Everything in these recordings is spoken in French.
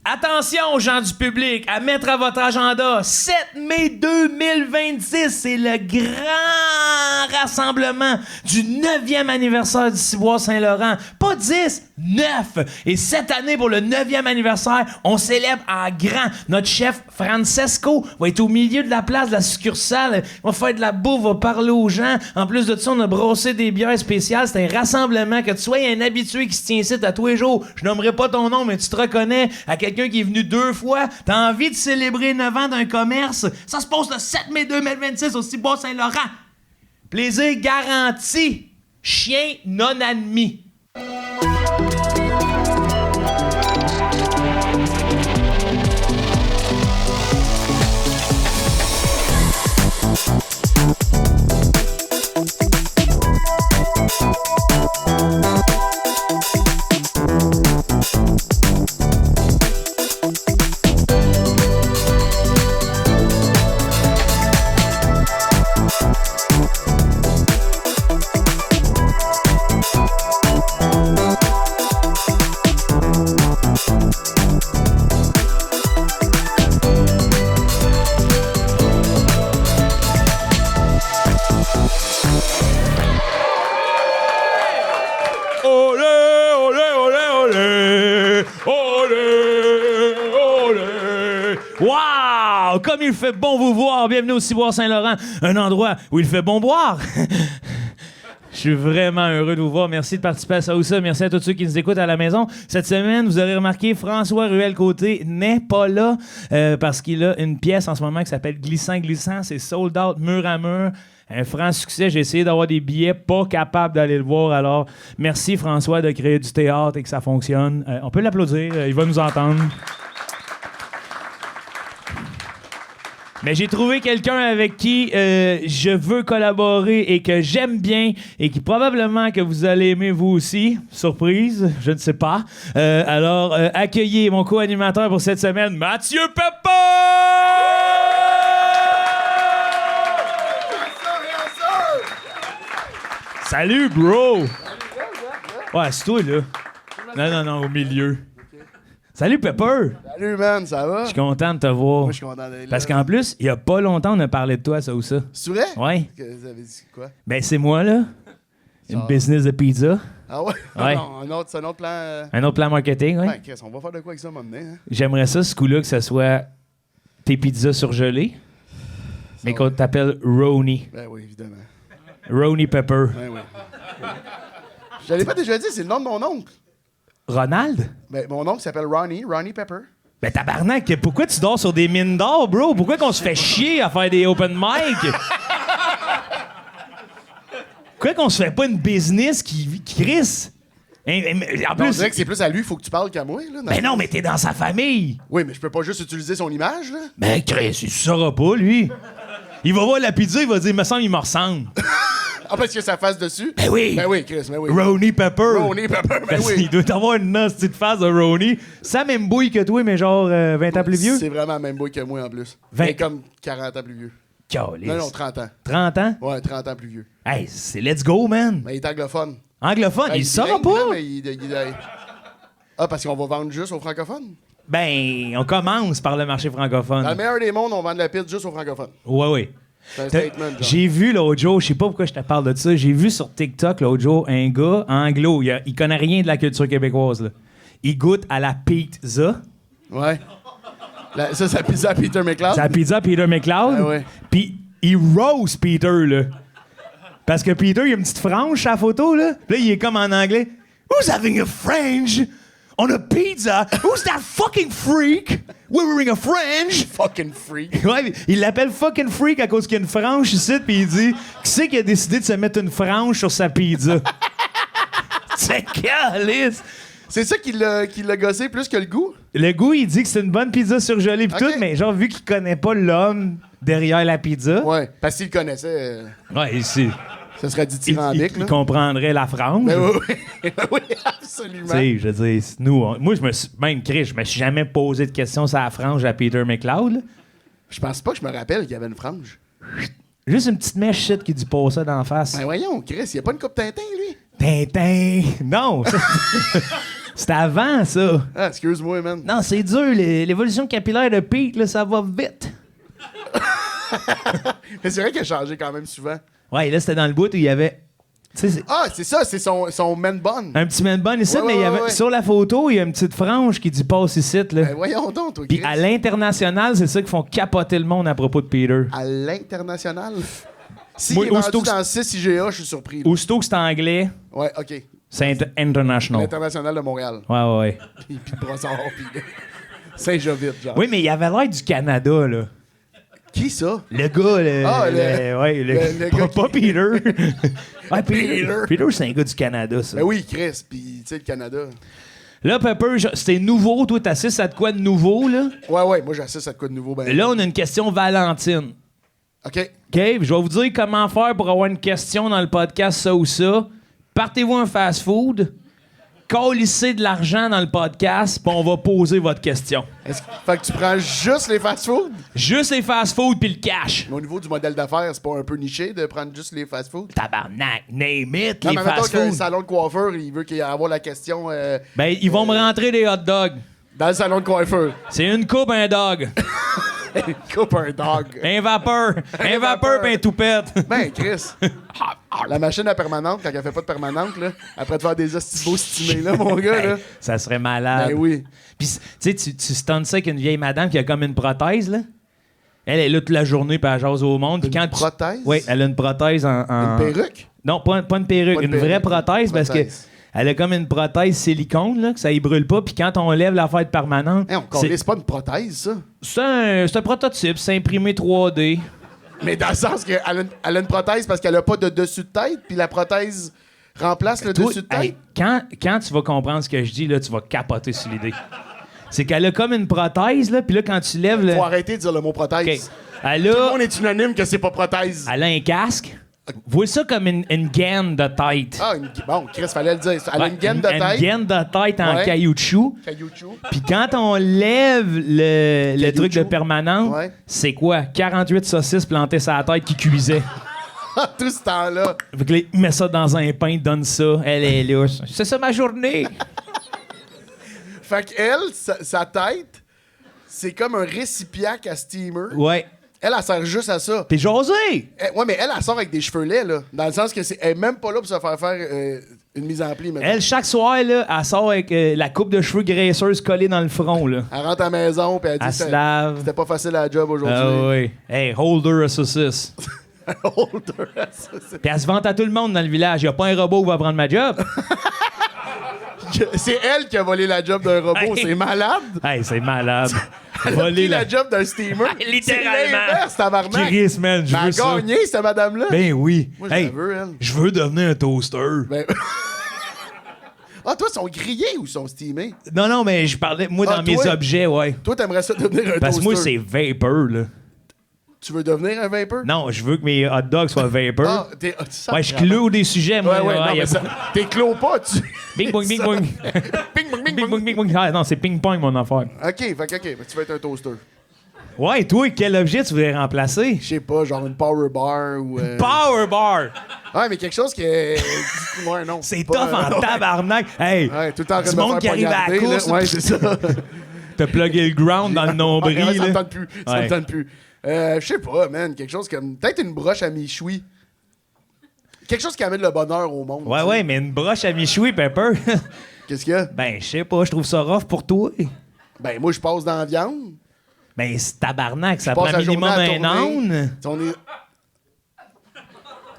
Attention, gens du public, à mettre à votre agenda, 7 mai 2026, c'est le grand rassemblement du 9e anniversaire du Ciboire Saint-Laurent. Pas 10, 9. Et cette année, pour le 9e anniversaire, on célèbre en grand. Notre chef Francesco va être au milieu de la place de la succursale. Il va faire de la bouffe, va parler aux gens. En plus de ça, on a brossé des bières spéciales. C'est un rassemblement. Que tu sois un habitué qui se tient ici à tous les jours, je nommerai pas ton nom, mais tu te reconnais à quelqu'un qui est venu 2 fois, t'as envie de célébrer 9 ans d'un commerce, ça se passe le 7 mai 2026 au Ciboire Saint-Laurent. Plaisir garanti. Chien non admis. Wow! Comme il fait bon vous voir, bienvenue au Ciboire Saint-Laurent, un endroit où il fait bon boire. Je suis vraiment heureux de vous voir. Merci de participer à ça ou ça. Merci à tous ceux qui nous écoutent à la maison. Cette semaine, vous aurez remarqué, François Ruel-Côté n'est pas là parce qu'il a une pièce en ce moment qui s'appelle Glissant Glissant. C'est sold out, mur à mur. Un franc succès. J'ai essayé d'avoir des billets, pas capable d'aller le voir. Alors, merci François de créer du théâtre et que ça fonctionne. On peut l'applaudir. Il va nous entendre. Mais j'ai trouvé quelqu'un avec qui je veux collaborer et que j'aime bien et qui probablement que vous allez aimer vous aussi. Surprise, je ne sais pas. Alors, accueillez mon co-animateur pour cette semaine, Mathieu Pepper! Salut, bro! Ouais, c'est toi, là. Non, au milieu. Salut, Pepper! Salut, man, ça va? Je suis content de te voir. Moi, je suis content d'être là. Parce qu'en plus, il y a pas longtemps, on a parlé de toi, ça ou ça. C'est vrai? Ouais. Vous avez dit quoi? Ben, c'est moi, là. Une Ça- business de pizza. Ah ouais? Ouais. Non, c'est un autre plan. Un autre plan marketing, oui. Ben, Chris, on va faire de quoi avec ça, maintenant? Hein? J'aimerais ça, ce coup-là, que ce soit tes pizzas surgelées, mais qu'on t'appelle Roni. Ben oui, évidemment. Roni Pepper. Ben oui. Je l'avais pas déjà dit, c'est le nom de mon oncle. Ronald? Ben, mon oncle s'appelle Ronnie Pepper. Ben, tabarnak, pourquoi tu dors sur des mines d'or, bro? Pourquoi qu'on se fait chier à faire des open mic? Pourquoi qu'on se fait pas une business qui crisse? En On plus, dirait que c'est plus à lui, il faut que tu parles qu'à moi. Là, ben non, mais t'es dans sa famille. Oui, mais je peux pas juste utiliser son image, là. Ben, Chris, il saura pas, lui. Il va voir la pizza, il va dire, me semble, il me ressemble. Ah, parce qu'il y a sa face dessus? Ben oui. Ben oui, Chris, ben oui. Roni Pepper. Ronnie Pepper, ben Parce oui. qu'il doit avoir une petite face de Roni. Ça même bouille que toi, mais genre 20 ans plus vieux. C'est vraiment le même boy que moi, en plus. 20. Mais comme 40 ans plus vieux. Calisse. Non, 30 ans. 30 ans? Ouais, 30 ans plus vieux. Hey, c'est let's go, man. Mais il est anglophone. Anglophone, Ben, il saura bilingue, pas. là, mais Ah, parce qu'on va vendre juste aux francophones? Ben, on commence par le marché Dans francophone. le meilleur des mondes, on vend de la pizza juste aux francophones. Ouais. C'est un statement, genre. J'ai vu l'autre jour, je sais pas pourquoi je te parle de ça, j'ai vu sur TikTok l'autre jour un gars anglo, il connaît rien de la culture québécoise, là. Il goûte à la pizza. Ouais. Ça, c'est la pizza à Peter McLeod. C'est la pizza Peter McLeod. Ah ouais. Puis il rose Peter, là. Parce que Peter, il a une petite frange sur la photo, là. Puis là, il est comme en anglais. Who's having a fringe on a pizza? Who's that fucking freak wearing a fringe? Fucking freak. Ouais, il l'appelle fucking freak à cause qu'il y a une frange ici, puis il dit qui c'est qui a décidé de se mettre une frange sur sa pizza? C'est calice! C'est ça qui l'a gossé plus que le goût? Le goût, il dit que c'est une bonne pizza surgelée pis Ok. tout, mais genre, vu qu'il connaît pas l'homme derrière la pizza, Ouais. Parce qu'il le connaissait, ouais, ça serait il dithyrambique, là. comprendrait la frange. Ben oui, oui, absolument. Tu sais, je veux dire, nous, moi, je me suis, même Chris, je me suis jamais posé de questions sur la frange à Peter McLeod, là. Je pense pas que je me rappelle qu'il y avait une frange. Juste une petite mèche shit qui dit pas ça d'en face. Ben voyons, Chris, il y a pas une coupe Tintin, lui? Tintin! Non! C'était avant, ça. Ah, excuse-moi, man. Non, c'est dur. L'évolution capillaire de Pete, là, ça va vite. Mais c'est vrai qu'il a changé quand même souvent. Ouais, là, c'était dans le bout où il y avait... tu sais, Ah, c'est ça, c'est son man bun. un petit man bun ici, Ouais, mais il y avait, ouais. sur la photo, il y a une petite frange qui dit « Passe ici », là. Ben voyons donc, toi, Puis Chris. à l'international, c'est ça qui font capoter le monde à propos de Peter. À l'international? Si Moi, il est vendu aussitôt que- dans 6 IGA, je suis surpris. Là. Aussitôt que c'est anglais, Ouais, OK. c'est international. L'international de Montréal. Ouais. Puis Brossard, puis Saint-Jovite, genre. Oui, mais il avait l'air du Canada, là. Qui ça? Le gars, Ah, le gars pas qui- Peter. Ouais, Peter. Peter, c'est un gars du Canada, ça. Ben oui, Chris, puis tu sais, le Canada. Là, Pepper, c'était nouveau. Toi, t'assistes à de quoi de nouveau, là? Ouais, moi j'assiste à de quoi de nouveau. Ben, Là, on a une question Valentine. OK. OK? Je vais vous dire comment faire pour avoir une question dans le podcast, ça ou ça. Partez-vous un fast-food, colissez de l'argent dans le podcast, puis on va poser votre question. Fait que tu prends juste les fast-foods? Juste les fast-food puis le cash. Mais au niveau du modèle d'affaires, c'est pas un peu niché de prendre juste les fast-foods? Tabarnak, name it, Non, les mais mettons qu'un fast-food. salon de coiffeur, il veut qu'il y ait avoir la question Ben, ils vont me rentrer des hot dogs. dans le salon de coiffeur. C'est une coupe, un dog. Coupe un dog. Un vapeur. Un vapeur puis un toupette. Ben, Chris. La machine à permanente, quand elle fait pas de permanente, là, après de faire des hosties beaux stimés, là, mon gars, là. Ça serait malade. Ben oui. Puis, tu sais, tu stunnes ça avec une vieille madame qui a comme une prothèse, là. Elle est là toute la journée, puis elle jase au monde. Puis Une quand prothèse? Oui, elle a une prothèse en... Une perruque? Non, pas une perruque, Pas une une vraie perruque, prothèse, une parce que prothèse. elle a comme une prothèse silicone, là, que ça y brûle pas. Puis quand on lève l'affaire permanente, Hey, c'est pas une prothèse, ça. c'est un prototype, c'est imprimé 3D. Mais dans le sens qu'elle a une prothèse parce qu'elle a pas de dessus de tête, puis la prothèse remplace le Toi, dessus de tête. hey, quand tu vas comprendre ce que je dis, là, tu vas capoter sur l'idée. C'est qu'elle a comme une prothèse, là, puis là, quand tu lèves... Faut arrêter de dire le mot prothèse. OK. Elle Tout le a, monde est unanime que c'est pas prothèse. elle a un casque. Vois ça comme une gaine de tête. Ah, bon, Chris, fallait le dire. Elle a Ouais, une gaine de tête. Une gaine de tête en Ouais. caoutchouc. Caillouchou. Puis quand on lève le Caoutchouc. truc de permanent, Ouais. c'est quoi? 48 saucisses plantées sur la tête qui cuisaient. Tout ce temps-là. Fait que là, il met ça dans un pain, donne ça. Elle est là. C'est ça ma journée. Fait qu'elle, sa tête, c'est comme un récipient à steamer. Ouais. Elle sert juste à ça. T'es jasé. Ouais, mais elle sort avec des cheveux laids, là. Dans le sens que elle est même pas là pour se faire une mise en pli. Elle, chaque soir, là, elle sort avec la coupe de cheveux graisseuse collée dans le front. Là. Elle rentre à la maison puis elle Elle dit se lave. c'était pas facile à la job aujourd'hui. Ah oui. Hey, holder à saucisse. Holder, ça, c'est- Puis elle se vante à tout le monde dans le village. Y a pas un robot qui va prendre ma job. C'est elle qui a volé la job d'un robot, Hey. c'est malade. Hey, c'est malade. Elle a Voler pris la... la job d'un steamer. Littéralement. C'est l'inverse, tabarnak. Chris, man, je Elle a veux ça. gagné, cette madame-là. Ben oui. Moi, je Hey, la veux, elle. je veux devenir un toaster. Ben- Ah, toi, ils sont grillés ou ils sont steamés? Non, mais je parlais, moi, Ah, dans mes toi? objets, ouais. Toi, t'aimerais ça devenir un Parce que toaster. moi, c'est vapor, là. Tu veux devenir un vapor? Non, je veux que mes hot dogs soient vapor. Ah, tu sens Ouais, je vraiment. cloue des sujets, moi. Ouais, là, non, y a mais ça... beaucoup- T'es clos pas, tu... Bing, bong, bing, Ça. bong. Ping, pong, ping, Bing, pong. bong, bing, bong. Ah, non, c'est ping-pong, mon affaire. OK, fait que, OK, mais tu veux être un toaster. Ouais, toi, quel objet tu voudrais remplacer? Je sais pas, genre une power bar ou... Power bar! Ouais, mais quelque chose qui est... Ouais, non. C'est pas- tough en tabarnak. Hey, Ouais, tout le temps en train du de me monde faire qui arrive à la poignarder, là. course, Ouais, c'est ça. t'as plugué le ground dans le nombril. Ouais, ça me là. tente plus. Ça me Ouais. tente plus. Je sais pas, man. Quelque chose comme... Peut-être une broche à mi-choui. Quelque chose qui amène le bonheur au monde. Ouais, tu sais. ouais, mais une broche à Michoui, Pepper. Qu'est-ce qu'il y a? Ben, je sais pas, je trouve ça rough pour toi. Ben, moi, je passe dans la viande. Ben, c'est tabarnak, ça Je passe prend la minimum journée à un tourner. âne. On est...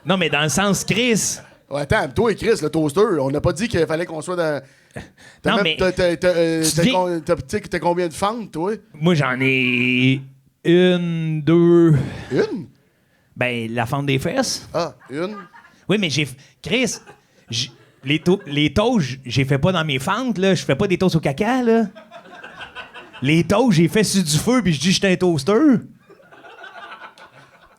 Non, mais dans le sens Chris. Ouais, attends, toi et Chris, le toaster, on n'a pas dit qu'il fallait qu'on soit dans... T'as Non, même- mais- t'as- t'as- t'as- Tu t'as dis- con- t'as- tu sais que t'as combien de fentes, toi? Moi, j'en ai une, deux. Une? Ben, la fente des fesses. Ah, une? Oui, mais j'ai. Chris, les toasts, j'ai fait pas dans mes fentes, là. Je fais pas des toasts au caca, là. Les toasts, j'ai fait sur du feu, puis je dis que j'étais un toaster.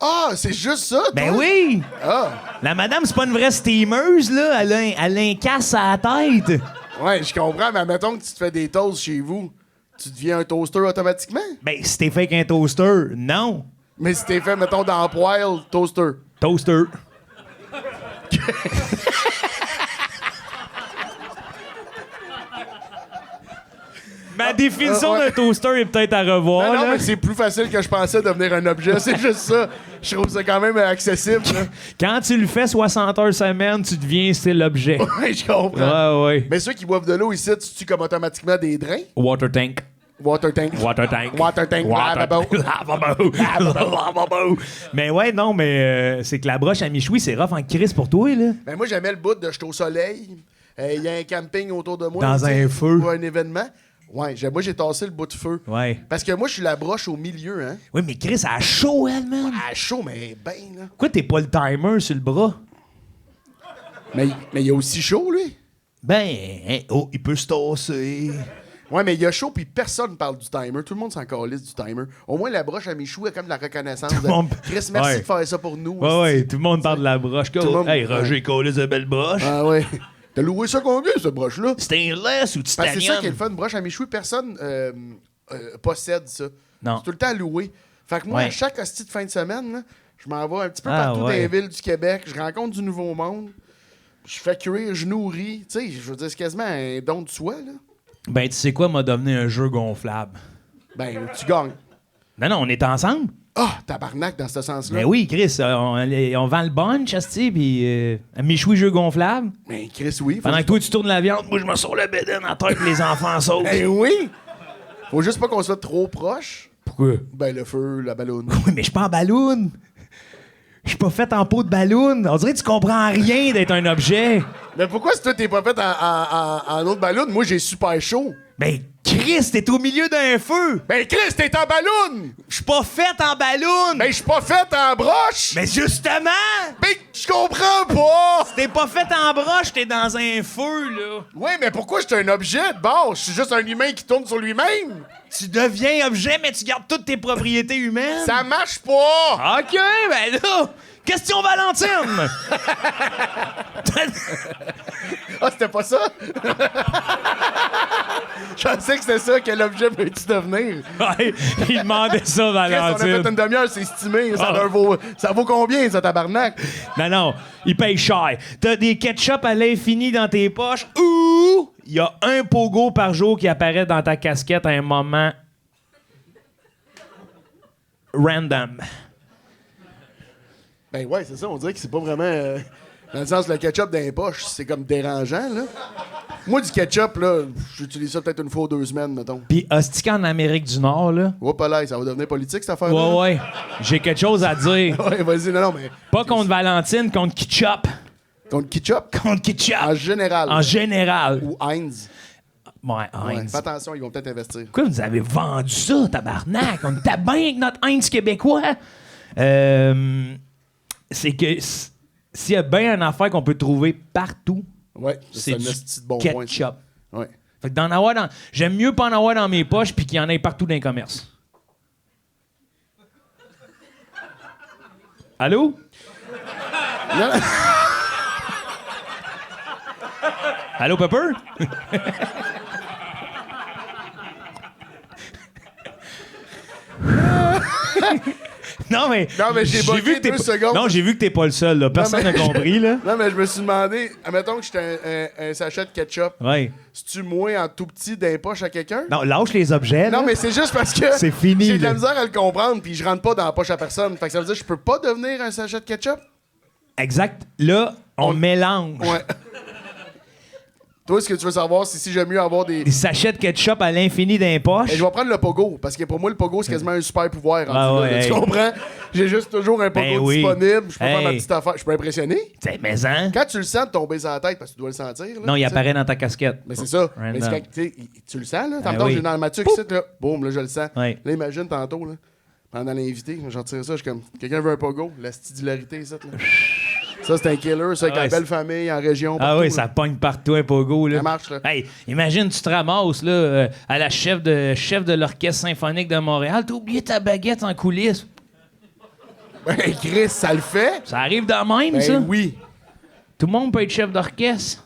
Ah, c'est juste ça, toi? Ben oui! Ah, La madame, c'est pas une vraie steameuse, là. Elle a un casse à la tête. ouais, je comprends, mais mettons que tu te fais des toasts chez vous, tu deviens un toaster automatiquement? Ben, si t'es fait qu'un toaster, non. Mais si t'es fait, mettons, dans poêle, toaster. Toaster. Ma définition Ouais. d'un toaster est peut-être à revoir. Non, là. mais c'est plus facile que je pensais de devenir un objet. C'est juste ça. Je trouve ça quand même accessible. Là. Quand tu le fais 60 heures semaine, tu deviens style objet. Ouais, je comprends. Ouais. Mais ceux qui boivent de l'eau ici, tu tues comme automatiquement des drains? Water tank. Water tank. Water tank. Water tank. Lavabo. Lavabo. Mais ouais, non, mais c'est que la broche à Michoui, c'est rough en crise pour toi, là. Ben moi, j'aimais le bout de j'étais au soleil. Il y a un camping autour de moi. Dans tu sais, un feu. Ou un événement. Ouais, moi, j'ai tassé le bout de feu. Ouais. Parce que moi, je suis la broche au milieu, hein. Oui, mais Chris, elle a chaud, elle, man. Ah, chaud, mais ben, là. Pourquoi t'es pas le timer sur le bras? Mais il y a aussi chaud, lui. Ben, hein, oh, il peut se tasser. Ouais, mais il y a chaud, puis personne parle du timer. Tout le monde s'en calisse du timer. Au moins, la broche à mes choux a comme de la reconnaissance. le monde- Chris, merci Ouais. de faire ça pour nous. Ouais, tout le monde parle de la broche. le monde- Hey, Roger, colle de belle broche. Ah ouais. T'as loué ça combien, cette broche-là? Stainless ou Parce que c'est ça titanium? qui est le fun. Une broche à mes choux, personne possède ça. Non. C'est tout le temps loué. Fait que moi, Ouais. à chaque hostie de fin de semaine, là, je m'en vais un petit peu Ah, partout dans ouais. les villes du Québec. Je rencontre du nouveau monde. Je fais cuire, je nourris. Tu sais, je veux dire, c'est quasiment un don de soi, là. Ben, tu sais quoi, m'a donné un jeu gonflable. Ben, tu gagnes. Non, on est ensemble? Ah, tabarnak dans ce sens-là. Ben oui, Chris, on vend le bunch, asti, puis un Michoui jeu gonflable. Ben, Chris, oui. Faut Pendant que juste toi, tu tournes la viande, moi, je me sors le bédaine en terre que les enfants sautent. Ben oui! Faut juste pas qu'on soit trop proche. Pourquoi? Ben, le feu, la ballonne. Oui, mais je suis pas en ballon. Je suis pas fait en peau de ballon. On dirait que tu comprends rien d'être un objet. Mais pourquoi si toi t'es pas fait en autre ballonne? Moi, j'ai super chaud. Ben, Chris, t'es au milieu d'un feu. Ben, Chris, t'es en ballonne! Je suis pas fait en ballon. Ben, je suis pas fait en broche! Mais justement, Ben, je comprends pas! t'es pas fait en broche, t'es dans un feu, là. Oui, mais pourquoi je suis un objet de base? Je suis juste un humain qui tourne sur lui-même! Tu deviens objet, mais tu gardes toutes tes propriétés humaines. Ça marche pas! OK, ben là, question Valentine. Ah, c'était pas ça? Je pensais que c'était ça, quel objet peux-tu devenir? Ouais, il demandait ça, Chris, on a fait Valentine. une demi-heure, c'est estimé. Ah. Ça vaut combien, ça, tabarnak? Non, il paye cher. T'as des ketchup à l'infini dans tes poches ou il y a un pogo par jour qui apparaît dans ta casquette à un moment random. Ben ouais, c'est ça, on dirait que c'est pas vraiment... dans le sens, le ketchup dans les poches, c'est comme dérangeant, là. Moi, du ketchup, là, j'utilise ça peut-être une fois ou 2 semaines, mettons. Puis hostie en Amérique du Nord, là. Hop là, ça va devenir politique, cette affaire-là. Ouais. J'ai quelque chose à dire. Ouais, vas-y, non, mais... Pas contre Valentine, contre ketchup. Contre ketchup, Contre ketchup. en général. En général. Ou Heinz. Ouais, Ouais, Heinz. fais attention, ils vont peut-être investir. Pourquoi vous avez vendu ça, tabarnak? On était bien avec notre Heinz québécois. C'est que s'il y a bien une affaire qu'on peut trouver partout, Ouais, c'est un du esti de bon point. ça. ketchup. Ouais. Fait que d'en avoir dans... J'aime mieux pas en avoir dans mes poches puis qu'il y en ait partout dans les commerces. Allô? Non, Allô, Pepper? Non, mais j'ai bugué 2 secondes. Non, j'ai vu que t'es pas le seul, là. Personne n'a compris, là. non, mais je me suis demandé, admettons que j'étais un sachet de ketchup, Ouais. si-tu moi en tout petit dans les poches à quelqu'un? Non, lâche les objets, là. Non, mais c'est juste parce que C'est fini, j'ai de la là. misère à le comprendre, puis je rentre pas dans la poche à personne. Fait que ça veut dire que je peux pas devenir un sachet de ketchup? Exact. Là, on mélange. Ouais. Toi, ce que tu veux savoir, c'est si j'aime mieux avoir des... Des sachets de ketchup à l'infini dans les poches. Et je vais prendre le pogo, parce que pour moi, le pogo, c'est quasiment un super pouvoir. rendu Ah là, ouais, là, hey. Tu comprends? J'ai juste toujours un pogo Ben oui. disponible. Je peux faire ma Hey. petite affaire. Je peux impressionner. T'sais, mais hein? Quand tu le sens de tomber sur la tête, parce que tu dois le sentir. Là, Non, il tu sais. apparaît dans ta casquette. Mais c'est ça. Random. Mais c'est quand, tu le sens, là. T'entends, Ben oui. j'ai dans le Mathieu ici, là. Boum, là, je le sens. Ouais. Là, imagine tantôt, là. Pendant l'invité, j'en tire ça, je suis comme, quelqu'un veut un pogo? La stidularité, ça, là. Ça, c'est un killer, ça, avec Ah ouais, la belle famille en région. Ah partout, oui, là. ça pogne partout un pogo, là. Ça marche, là. Hey, imagine, tu te ramasses, là, à la chef de l'Orchestre symphonique de Montréal. T'as oublié ta baguette en coulisses. Ben, Chris, ça le fait? Ça arrive de même, Ben ça? oui. Tout le monde peut être chef d'orchestre.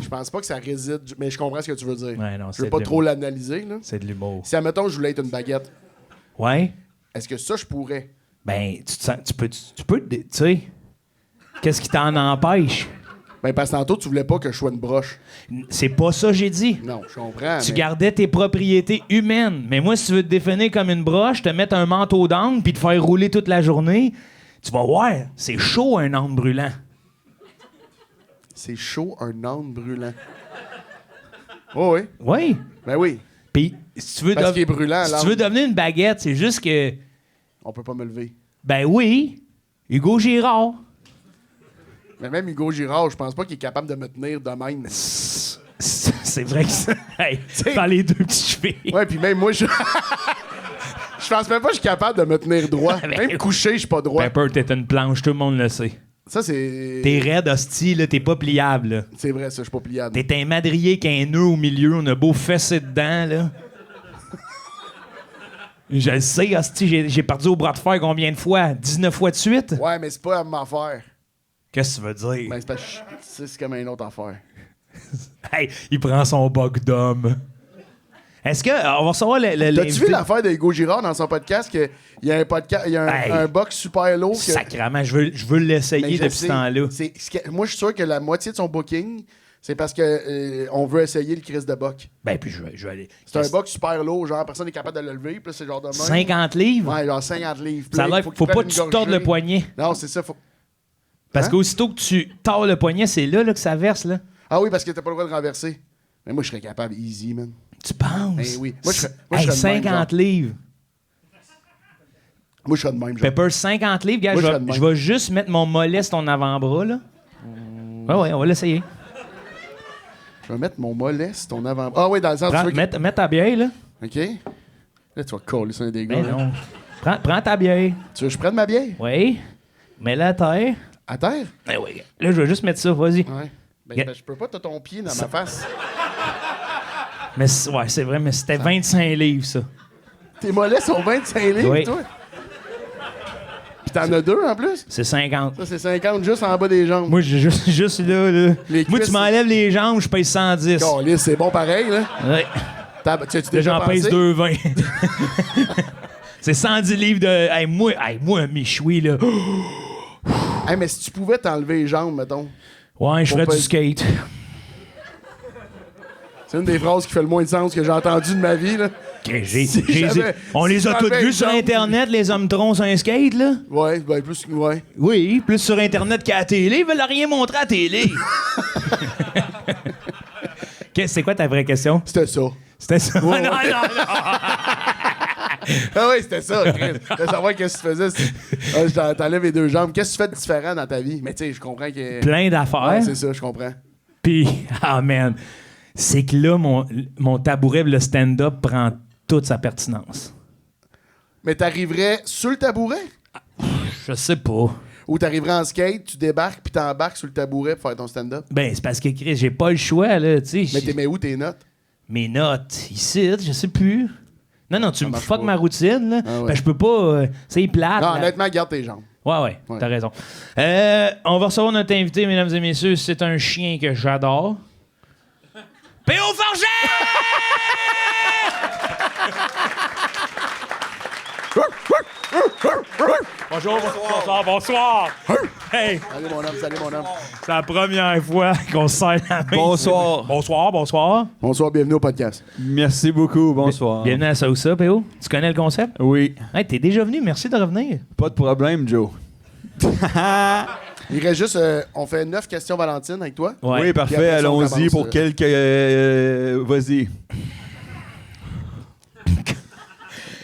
Je pense pas que ça réside, mais je comprends ce que tu veux dire. Ouais, non, je veux c'est pas de trop l'humour. l'analyser, là. C'est de l'humour. Si, admettons, je voulais être une baguette, Ouais? est-ce que ça, je pourrais? Ben, tu peux, tu sais... Qu'est-ce qui t'en empêche? Ben, parce que tantôt, tu voulais pas que je sois une broche. C'est pas ça que j'ai dit. Non, je comprends. Tu mais- gardais tes propriétés humaines. Mais moi, si tu veux te définir comme une broche, te mettre un manteau d'âne puis te faire rouler toute la journée, tu vas voir, c'est chaud un âne brûlant. C'est chaud, un âne brûlant. Oh oui. Oui. Ben oui. Puis si tu veux, Parce qu'il est brûlant, si l'âne. tu veux devenir une baguette, c'est juste que, On peut pas me lever. ben oui, Hugo Girard. Mais même Hugo Girard, je pense pas qu'il est capable de me tenir de même. C'est vrai que ça. Hey, dans les deux petits chevilles. Ouais, puis même moi, je. Je pense même pas que je suis capable de me tenir droit. Ben Même couché, je suis pas droit. Pepper, t'es une planche, tout le monde le sait. Ça, c'est. T'es raide, hostie, là, t'es pas pliable, là. C'est vrai, ça, je suis pas pliable. T'es un madrier qui a un nœud au milieu, on a beau fesser dedans, là. Je le sais, hostie, j'ai perdu au bras de fer combien de fois? 19 fois de suite? Ouais, mais c'est pas à m'affaire. Qu'est-ce que tu veux dire? Ben, c'est parce que c'est comme une autre affaire. Hey, il prend son bug d'homme. Est-ce que. On va recevoir T'as-tu l'invité- vu l'affaire de Hugo Girard dans son podcast? Il y a un podcast, il y a Hey. un box super lourd. Que... Sacrement, je veux Mais l'essayer je depuis ce sais, temps-là. moi, je suis sûr que la moitié de son booking, c'est parce que on veut essayer le Chris de Buck. Ben, puis je vais aller. C'est un box super lourd, genre personne n'est capable de le lever, puis là, c'est genre de même. 50 livres? Ouais, genre 50 livres. Puis Ça a là, l'air il faut qu'il pas prenne que une tu te tordes le gorgée. poignet. Non, c'est ça. Faut... Parce Hein? qu'aussitôt que tu tords le poignet, c'est là que ça verse, là. Ah oui, parce que t'as pas le droit de renverser. Mais moi, je serais capable easy, man. Tu penses? Ben oui. Moi, je serais Hey, de même, 50 genre. livres. Moi, je serais de même, genre. Pepper, 50 livres. Gars, Moi, je je vais- serais de même. je vais juste mettre mon mollet sur ton avant-bras, là. Ouais, on va l'essayer. Je vais mettre mon mollet sur ton avant. Ah oui, dans le sens, tu veux que... Mets ta bière, là. OK. Là, tu vas coller sur un dégât. Ben non. Prends ta bière. Tu veux que je prenne ma bière? Oui. Mets-la à terre. À terre? Ben oui. Là, je vais juste mettre ça, vas-y. Ouais. Ben, Yeah. ben, je peux pas, t'as ton pied dans Ça- ma face. Mais ouais, c'est vrai, mais c'était 25 livres, ça. Tes mollets sont 25 livres, Oui. toi? Puis t'en as deux, en plus? C'est 50. Ça, c'est 50 juste en bas des jambes. Moi, j'ai juste là. Les Moi, cuisses, tu m'enlèves les jambes, je pèse 110. Calisse, c'est bon pareil, là. Ouais. Tu as-tu Là, déjà j'en pèse pensé? 2,20. C'est 110 livres de. Moi, un méchoui, là. Hey, mais si tu pouvais t'enlever les jambes, mettons. Ouais, je Pour ferais pas- du skate. C'est une des phrases qui fait le moins de sens que j'ai entendu de ma vie, là. Ok, Si j'avais- on si les a j'avais toutes vues une sur jambe- Internet, les hommes troncs sur un skate, là. Ouais, ben plus... Ouais. Oui, plus sur Internet qu'à la télé. Ils veulent rien montrer à la télé. C'est quoi ta vraie question? C'était ça. C'était ça. Ouais, non, ouais. non, non. Ah oui, c'était ça, Chris. Je voulais savoir qu'est-ce que tu faisais. T'enlèves les deux jambes. Qu'est-ce que tu fais de différent dans ta vie? Mais tu sais, je comprends que... Plein d'affaires. Ouais, c'est ça, je comprends. Puis, ah man, c'est que là, mon tabouret, le stand-up, prend toute sa pertinence. Mais t'arriverais sur le tabouret? Je sais pas. Ou t'arriverais en skate, tu débarques, puis t'embarques sur le tabouret pour faire ton stand-up? Ben, c'est parce que, Chris, j'ai pas le choix, là, tu Mais sais. t'es mets où tes notes? Mes notes, ici, je sais plus. Non, tu me marche fuck pas. ma routine, là. Ah ouais. Ben, je peux pas... c'est plate. Non, là. honnêtement, garde tes jambes. Ouais, Ouais. t'as raison. On va recevoir notre invité, mesdames et messieurs. C'est un chien que j'adore. P.O. Forget! Bonjour, bonsoir. Hey, Salut mon homme, salut mon homme. c'est la première fois qu'on se serre la main. Bonsoir. Bonsoir. Bonsoir, bienvenue au podcast. Merci beaucoup, bonsoir. Bienvenue à Sausa, P.O. Tu connais le concept? Oui, Hey, t'es déjà venu, merci de revenir. pas de problème, Joe. Il reste juste, on fait 9 questions Valentine avec toi. Ouais. Oui, Puis parfait, après ça, on allons-y commence, pour quelques... Vas-y.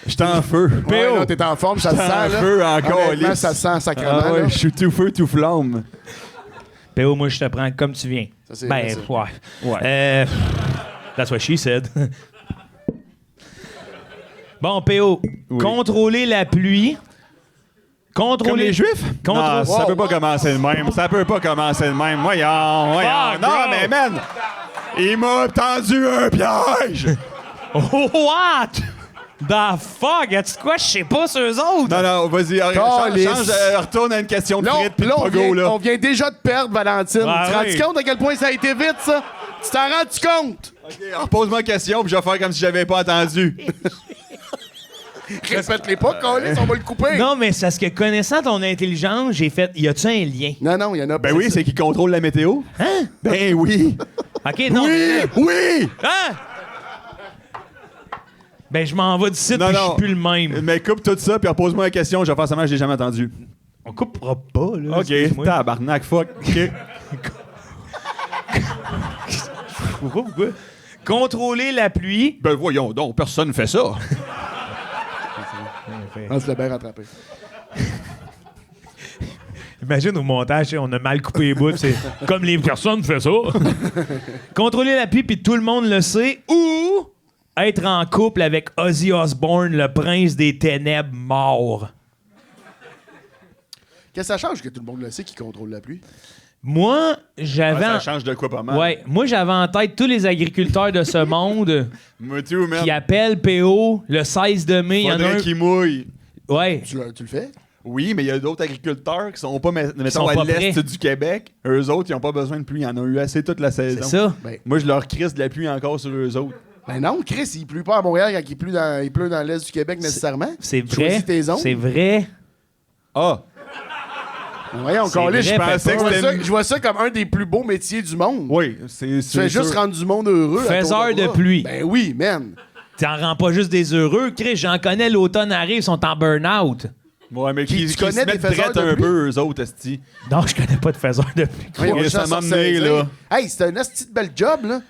Je suis en feu. Ouais, P.O. là, t'es en forme, ça se J'étais sent, en là. feu encore, Honnêtement, lisse. ça se sent sacrément, Ah ouais, là. je suis tout feu, tout flamme. P.O., moi, je te prends comme tu viens. Ça, c'est Ben, vrai, ça. ouais. Ouais. That's what she said. Bon, P.O., Oui. contrôler la pluie. Contrôler... Comme les Juifs? Non, ça Wow, peut pas wow. commencer de même. Ça peut pas commencer de même. Voyons. Fuck, Non, bro. mais man, il m'a tendu un piège. Oh, what? The fuck? Y'a-tu de quoi? Je sais pas sur eux autres. Non, vas-y, Calisse. retourne à une question de Là, frites pis de là, pogo, là. on vient déjà de perdre, Valentine. Ouais, tu te rends oui. compte à quel point ça a été vite, ça? Tu t'en rends-tu compte? OK, alors pose-moi une question, puis je vais faire comme si j'avais pas entendu. Répète-les pas, Colis, on va le couper. Non, mais c'est parce que connaissant ton intelligence, j'ai fait. Y a-tu un lien? Non, il y en a pas. Ben oui, c'est qui contrôle la météo. Hein? Ben oui. OK, non. Oui, oui. Hein? Ben, je m'en vais du site Non, puis je non. suis plus le même. Mais coupe tout ça, puis repose-moi la question. Je vais faire seulement, je l'ai jamais entendu. On coupera pas, là. OK, excuse-moi. tabarnak, fuck. OK. Pourquoi? Contrôler la pluie. Ben voyons donc, personne fait ça. On se l'a bien rattrapé. Imagine au montage, on a mal coupé les bouts, c'est comme les personnes font ça. Contrôler la pluie, puis tout le monde le sait. Ou être en couple avec Ozzy Osbourne, le prince des ténèbres mort. Qu'est-ce que ça change que tout le monde le sait qui contrôle la pluie? Moi, j'avais... Ça change de quoi pas mal. Ouais, moi j'avais en tête tous les agriculteurs de ce monde Moi, tu man. qui appellent PO le 16 de mai. Il y en a Faudrait un... qu'il mouille. Ouais. Tu le fais? Oui, mais il y a d'autres agriculteurs qui sont pas, mettons, sont à pas l'est prêts. du Québec. Eux autres, ils n'ont pas besoin de pluie. Ils en ont eu assez toute la saison. C'est ça. Ben, Moi, je leur crisse de la pluie encore sur eux autres. ben non, Chris, il pleut pas à Montréal quand il pleut dans l'est du Québec nécessairement. C'est vrai. Choisis tes zones. C'est vrai. Ah! Ben voyons, C'est Colis, vrai, je pensais Pepper. que je vois ça comme un des plus beaux métiers du monde. Oui, c'est Tu fais juste sûr. rendre du monde heureux. à tour Faiseur de bras. pluie. Ben oui, man. T'en rends pas juste des heureux. Chris, j'en connais, l'automne arrive, ils sont en burn-out. Ouais, mais Tu qui connais se mettent des faiseurs drette de un pluie? peu, eux autres, esti. Non, je connais pas de faiseur de pluie. Voyons, ça ça m'a sort amené, ça, là. Hey, c'est un asti de bel job, là.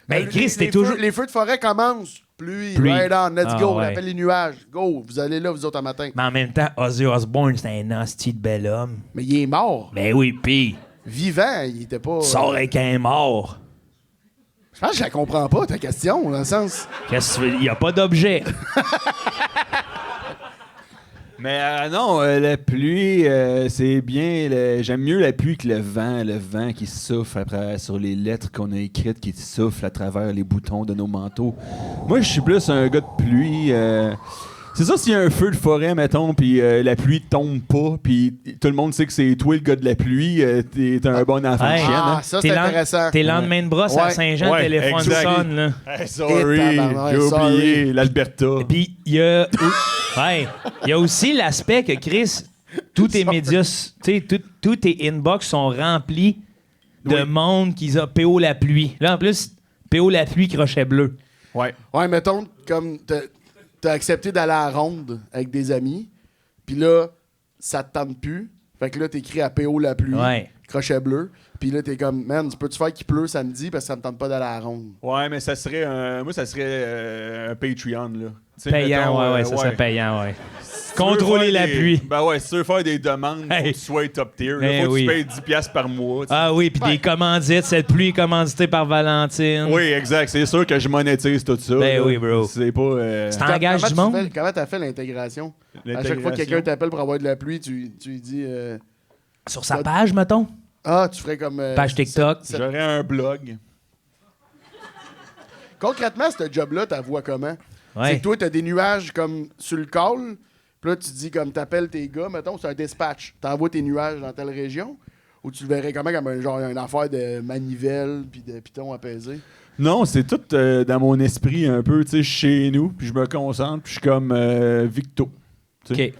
Ben, Chris, les toujours- Les feux de forêt commencent. Pluie, Pluie. right on, let's Ah, go. On ouais. appelle les nuages. Go, vous allez là, vous autres, en matin. Mais en même temps, Ozzy Osbourne, c'est un hostie de bel homme. Mais il est mort. Ben oui, pis Vivant, il était pas... sors avec un mort. Je pense que je la comprends pas, ta question, dans le sens... Qu'est-ce que tu veux? Il y a pas d'objet. Mais non, la pluie, c'est bien. J'aime mieux la pluie que le vent. Le vent qui souffle sur les lettres qu'on a écrites, qui souffle à travers les boutons de nos manteaux. Moi, je suis plus un gars de pluie. C'est ça, s'il y a un feu de forêt, mettons, puis la pluie tombe pas, puis tout le monde sait que c'est toi le gars de la pluie, t'es un bon enfant de Hey. chienne. Ah, Hein? ça, T'es c'est l'en- intéressant. T'es lendemain de brosse à Ouais. Saint-Jean, Ouais, le téléphone exact. sonne, là. Hey, sorry, tabarnak, j'ai sorry. oublié l'Alberta. Puis il y a... Ouais. Il y a aussi l'aspect que, Chris, tous tes médias, tu sais, tous tes inbox sont remplis de Oui. monde qui a PO la pluie. Là, en plus, PO la pluie, crochet bleu. Ouais. Ouais, mettons, comme t'as accepté d'aller à la ronde avec des amis, puis là, ça te tente plus. Fait que là, t'écris à PO la pluie, Ouais. crochet bleu, puis là, t'es comme, man, tu peux-tu faire qu'il pleut samedi parce que ça me tente pas d'aller à la ronde? Ouais, mais ça serait un Patreon, là. Tu sais, Payant, mettons, ouais, ça serait payant, ouais. Si tu veux Contrôler faire la des- pluie. Ben ouais, si tu veux faire des demandes, faut Hey. que tu sois top tier. Eh Là, faut oui. que tu payes 10$ par mois. tu sais. Ah oui, puis des commandites. Cette pluie est commanditée par Valentine. Oui, exact. C'est sûr que je monétise tout ça. Ben là. oui, bro. C'est pas... C'est T'engages du Comment monde? comment t'as fait l'intégration? À chaque fois que l'intégration. quelqu'un t'appelle pour avoir de la pluie, tu lui dis... Sur sa page, mettons. Ah, tu ferais comme... Page TikTok. J'aurais un blog. Concrètement, ce job-là, ta voix comment? C'est Ouais. que toi, t'as des nuages comme sur le call, puis là, tu dis comme t'appelles tes gars, mettons, c'est un dispatch. T'envoies tes nuages dans telle région, ou tu le verrais comment comme une affaire de manivelle puis de piton apaisé? Non, c'est tout dans mon esprit un peu. Tu sais, je suis chez nous, puis je me concentre, puis je suis comme Victo. tu sais. OK.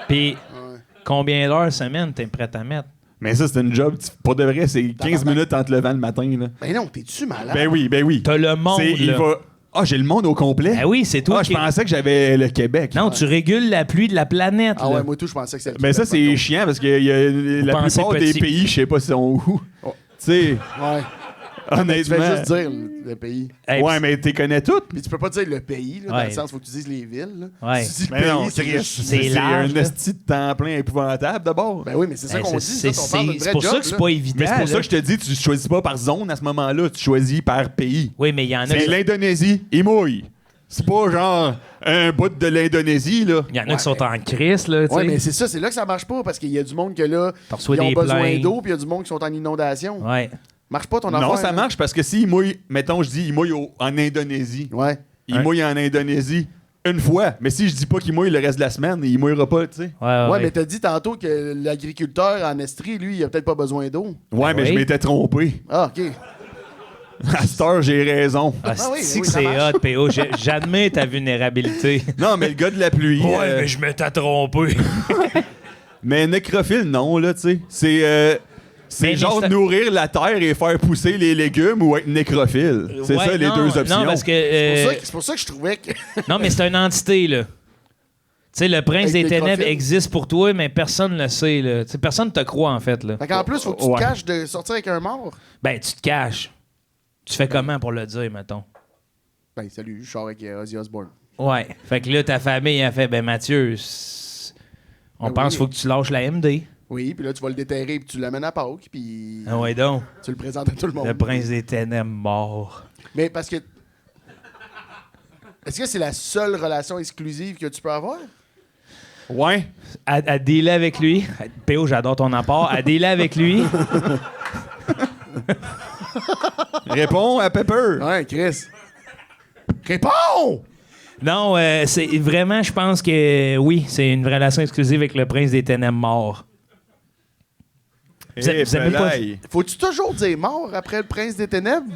Puis, Ouais. combien d'heures semaine t'es prêt à mettre? Mais ça, c'est une job. Pour de vrai, c'est 15 Tabarnak. minutes en te levant le matin. Là. Ben non, t'es-tu malade? Ben oui, ben oui. T'as le monde, C'est- il là. va... Ah, j'ai le monde au complet? Ben oui, c'est toi Ah, je pensais que j'avais le Québec. Non, tu régules la pluie de la planète. Ah là. ouais, moi tout, je pensais que c'était... Mais ça, c'est chiant parce que la pensez plupart des petit. pays, je sais pas, sont où. Oh. Tu sais, Ouais. Tu honnêtement. fais juste dire le pays. Hey, Ouais, mais t'es connais toutes. Puis tu peux pas dire le pays, là, dans Ouais. le sens où tu dises les villes. Là. Ouais. Si tu dis le Mais non, pays, c'est Chris, juste- c'est large, un là. esti de temps plein épouvantable d'abord. Ben oui, mais c'est ça ben, qu'on dit. c'est ça, on parle d'un vrai pour ça job, que c'est là. pas évident. Mais c'est pour ça là. que je te dis, tu choisis pas par zone à ce moment-là, tu choisis par pays. Oui, mais il y en a C'est qui... l'Indonésie, il mouille. C'est pas genre un bout de l'Indonésie, là. Il y en a qui sont en crise, là, tu Ouais, sais. mais c'est ça, c'est là que ça marche pas parce qu'il y a du monde que là, T'en reçois ils ont des besoin plaintes. d'eau, puis il y a du monde qui sont en inondation. Ouais. Marche pas ton affaire. Non, ça là. marche parce que s'il mouille, mettons, je dis, il mouille en Indonésie. Ouais. Il Ouais. mouille en Indonésie une fois. Mais si je dis pas qu'il mouille le reste de la semaine, il mouillera pas, tu sais. Ouais, mais t'as dit tantôt que l'agriculteur en Estrie, lui, il a peut-être pas besoin d'eau. Ouais, mais oui. je m'étais trompé. Ah, OK. À cette heure, j'ai raison. Ah, oui, c'est oui, que ça c'est marche. hot, PO. J'admets ta vulnérabilité. Non, mais le gars de la pluie. je m'étais trompé. Mais nécrophile, non, là, tu sais. C'est Mais genre c'est- nourrir la terre et faire pousser les légumes ou être nécrophile. C'est Ouais, ça, les non, deux options. Non, parce que. C'est pour ça que je trouvais que. Non, mais c'est une entité, là. Tu sais, le prince Avec des des ténèbres nécrophiles. existe pour toi, mais personne ne le sait, là. Tu sais, personne te croit, en fait, là. Fait qu'en plus, faut que tu Ouais. te caches de sortir avec un mort. Ben, tu te caches. Tu fais comment pour le dire, mettons? Ben, salut, je sors avec Ozzy Osbourne. Ouais. Fait que là, ta famille a fait, ben, Mathieu, on Ben pense oui. qu'il faut que tu lâches la MD. Oui, puis là, tu vas le déterrer, puis tu l'amènes à Pâques, puis Ah ouais, donc. tu le présentes à tout le monde. Le prince des ténèbres mort. Mais parce que. Est-ce que c'est la seule relation exclusive que tu peux avoir? Ouais. À dealer avec lui. PO, j'adore ton apport. À dealer avec lui. Réponds à Pepper. Ouais, Chris. Réponds! Non, c'est vraiment, je pense que oui, c'est une relation exclusive avec le prince des ténèbres mort. Vous aimez pas- Pelaye. Faut-tu toujours dire mort après le prince des ténèbres?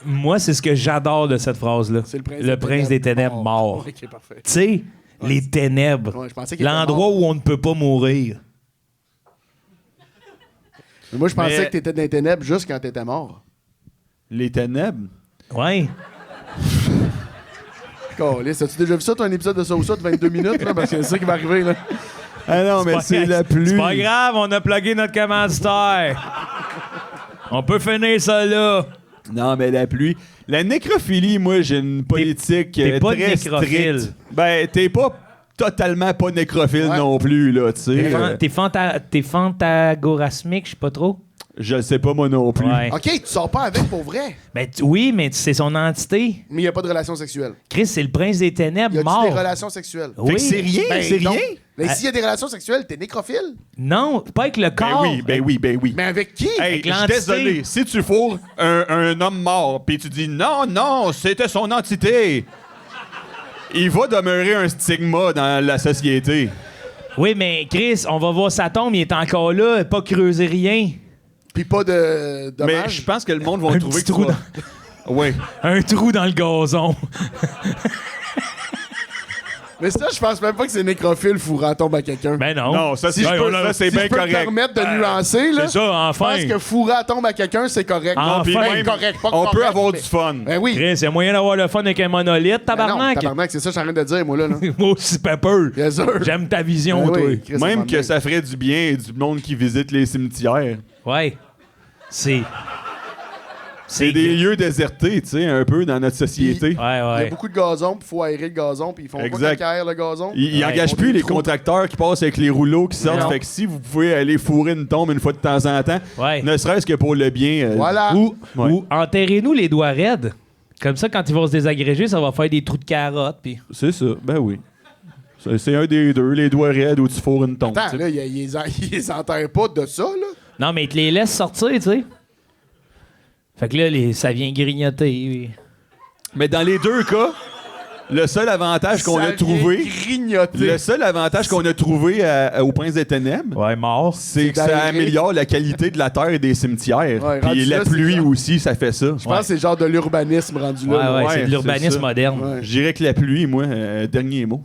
Moi, c'est ce que j'adore de cette phrase-là. C'est le prince des ténèbres mort. Ok, parfait. Tu sais, les ténèbres. Ouais, je pensais qu'il était L'endroit mort. où on ne peut pas mourir. Mais moi, je pensais Mais- que t'étais dans les ténèbres juste quand t'étais mort. Les ténèbres. Ouais. Câlisse, as-tu déjà vu ça, ton épisode de ça ou ça de 22 minutes? Là? Parce que c'est ça qui va arriver. Là. Ah non, mais pas c'est grave. la pluie. C'est pas grave, on a plugué notre commanditaire. On peut finir ça là. Non, mais la pluie. La nécrophilie, moi, j'ai une politique t'es pas très nécrophile. stricte. Ben, t'es pas totalement pas nécrophile Ouais. non plus, là, tu sais. T'es fantagorasmique, je sais pas trop. Je le sais pas, moi non plus. Ouais. OK, tu sors pas avec pour vrai. Ben, oui, mais c'est son entité. Mais il n'y a pas de relation sexuelle. Chris, c'est le prince des Y ténèbres a-tu mort. des relations sexuelles? Fait Oui. que c'est rien, Ben, c'est non. rien. Mais s'il y a des relations sexuelles, t'es nécrophile. Non, pas avec le Ben corps. oui, ben oui, ben oui. Mais avec qui? Hey, avec je suis l'entité. désolé. Si tu fourres un homme mort, puis tu dis non, non, c'était son entité, il va demeurer un stigma dans la société. Oui, mais Chris, on va voir sa tombe, il est encore là, pas creuser rien. Puis pas de Mais dommage. je pense que le monde va Un trouver petit que tu trou vas- Oui. Un trou dans le gazon. Mais ça, je pense même pas que c'est nécrophile fourrant tombe à quelqu'un. Ben non. Non, ça, si je c'est peux, ça, c'est si bien je peux me correct. permettre de nuancer, là, C'est ça, je enfin. pense que fourrant tombe à quelqu'un, c'est correct. Ah, Non, puis ben, même, correct, pas On correct, peut avoir mais- du fun. Ben oui. Chris, il y a moyen d'avoir le fun avec un monolithe, Ben non, tabarnak. tabarnak, c'est ça que je suis en train de dire, moi, là. là. Moi aussi, Pepper. Bien sûr. J'aime ta vision, Ben toi. oui, Chris, Même ça que va ça ferait du bien du monde qui visite les cimetières. Ouais. C'est. C'est des lieux désertés, tu sais, un peu dans notre société. Ouais, Il y a ouais. beaucoup de gazon, puis il faut aérer le gazon, puis ils font Exact. pas qu'aérer le gazon. Ils Ouais. engagent Ils plus font des les trous. contracteurs qui passent avec les rouleaux qui sortent. Non. Fait que si vous pouvez aller fourrer une tombe une fois de temps en temps, Ouais. ne serait-ce que pour le bien. Voilà. Ouais. Ou enterrez-nous les doigts raides. Comme ça, quand ils vont se désagréger, ça va faire des trous de carottes. Puis... C'est ça, ben oui. C'est un des deux, les doigts raides où tu fourres une tombe. Attends, tu sais. là, ils les enterrent pas de ça, là. Non, mais ils te les laissent sortir, tu sais. Fait que là, ça vient grignoter. Mais dans les deux cas, le seul avantage qu'on Ça a trouvé, vient grignoter. le seul avantage qu'on a trouvé au Prince des Ténèbres, Ouais, mort. c'est que ça d'aérer. améliore la qualité de la terre et des cimetières. Ouais, Puis rendu la là, c'est pluie genre- aussi, ça fait ça. Je pense que c'est genre de l'urbanisme rendu là. Ouais, là. ouais, Ouais, c'est de c'est l'urbanisme ça. moderne. Ouais. Je dirais que la pluie, moi, dernier mot.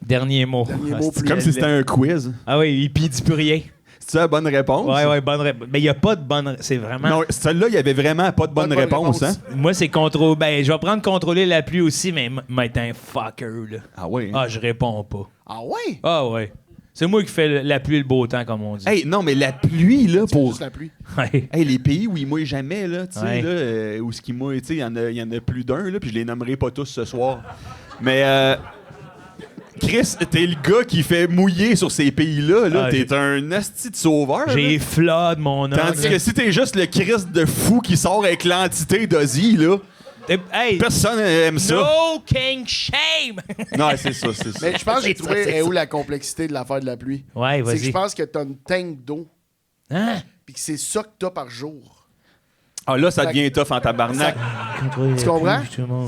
Dernier mot. Dernier Ah, mot, c'est pluie. Comme si c'était un quiz. Ah oui, puis il dit plus rien. C'est ça la bonne réponse? Ouais, ouais, bonne réponse. Mais il n'y a pas de bonne. C'est vraiment. Non, celle-là, il y avait vraiment pas de bonne de bonne réponse, réponse. hein? Moi, c'est contrôle. Ben, je vais prendre contrôler la pluie aussi, mais m'être un fucker, là. Ah oui. Ah, je réponds pas. Ah ouais? Ah, ouais. C'est moi qui fais la pluie et le beau temps, comme on dit. Hey, non, mais la pluie, là, C'est pour. juste la pluie. Ouais. Hey, les pays où il mouille jamais, là, tu sais, Ouais. là, où ce qui mouille, tu sais, il y en a plus d'un, là, puis je les nommerai pas tous ce soir. Mais, Chris, t'es le gars qui fait mouiller sur ces pays-là, là. Ah, T'es un asti de sauveur. J'ai là. flood, mon homme. Tandis que si t'es juste le Chris de fou qui sort avec l'entité d'Ozzy, là, Hey, personne aime ça. no king shame! Non, c'est ça, c'est ça. Mais je pense que j'ai C'est trouvé ça, c'est où ça. la complexité de l'affaire de la pluie. Ouais, C'est que je vas-y. pense que t'as une tank d'eau, Hein? puis que c'est ça que t'as par jour. Ah, là, ça devient tough en tabarnak. Tu comprends?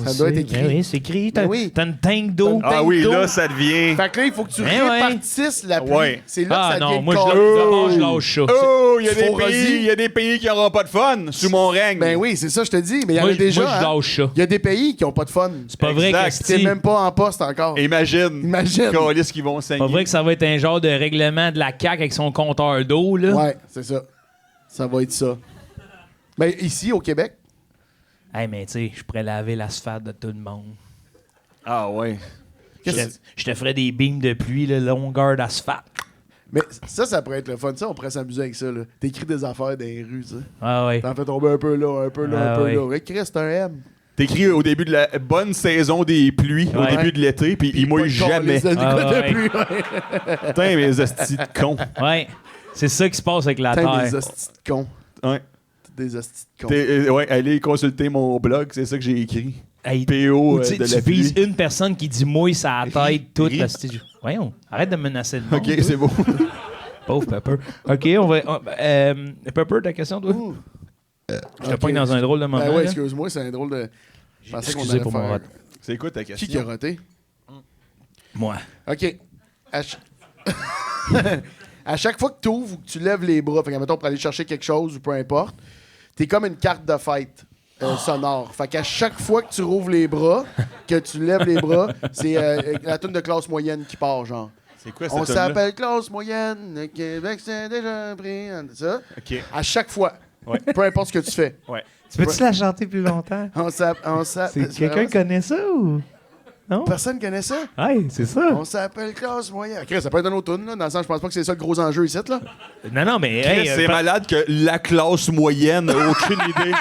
Ça doit être écrit. Ben oui, c'est écrit. T'as oui. t'as une tank d'eau. Ah oui, là, ça devient... Fait que là, il faut que tu Ben ouais. répartisses la pluie. Ouais. C'est là que Ah ça non, devient moi, le d'abord, je lâche ça. Oh, il Faux-rosy. y a des pays qui n'auront pas de fun sous mon règne. Ben oui, c'est ça, je te dis. Mais il y en Moi, a déjà. moi, je hein. lâche ça. Il y a des pays qui ont pas de fun. C'est pas vrai Exact. que T'es même pas en poste encore. Imagine. Imagine. Câlisse qui vont C'est saigner. pas vrai que ça va être un genre de règlement de la CAQ avec son compteur d'eau, là. Ouais, c'est ça. Ça va être ça. Ben ici, au Québec, Hey, mais tu sais, je pourrais laver l'asphalte de tout le monde. Ah ouais. Je te ferais des beams de pluie, là, longueur d'asphalte. mais ça pourrait être le fun. Ça, on pourrait s'amuser avec ça. T'écris des affaires dans les rues, ça. Ah ouais. T'en fais tomber un peu là, un peu là, Ah un peu ouais. là. Hey, Chris, c'est un M. T'écris au début de la bonne saison des pluies, au Ouais. début de l'été, puis il mouille jamais. ouais. Putain, mes hosties de cons. Ouais. C'est ça qui se passe avec la Putain, Terre. des hosties de cons. Ouais. Des hosties de cons. Ouais, allez consulter mon blog, c'est ça que j'ai écrit. Hey, PO ou tu sais, de tu la vises pluie. une personne qui dit mouille sa tête toute Ris. la studio. Voyons, arrête de menacer le monde. Ok, c'est beau. Pauvre Pepper. OK, on va... Pepper, ta question, toi? Je te Ok. pogne dans un drôle de moment. Ben ouais, là. excuse-moi, c'est un drôle de. Je pensais qu'on Excusez allait pour mon faire- rot. C'est quoi ta Qui question? a roté? Moi. OK. À chaque fois que tu ouvres ou que tu lèves les bras, fait que, mettons, pour aller chercher quelque chose ou peu importe, t'es comme une carte de fête sonore. Fait qu'à chaque fois que tu rouvres les bras, que tu lèves les bras, c'est la toune de classe moyenne qui part, genre. C'est quoi On cette tune-là? s'appelle classe moyenne, le Québec c'est déjà pris. Ça. Ok. À chaque fois. Ouais. Peu importe ce que tu fais. Ouais. Tu peux-tu la chanter plus longtemps? On s'appelle. Quelqu'un connaît ça ou... Non? Personne connaît ça? Ouais, c'est ça. On s'appelle classe moyenne. Ok, ça peut être un autre tune, là. Dans le sens, je pense pas que c'est ça le gros enjeu ici, là. Non, mais Chris, c'est malade que la classe moyenne n'a aucune idée.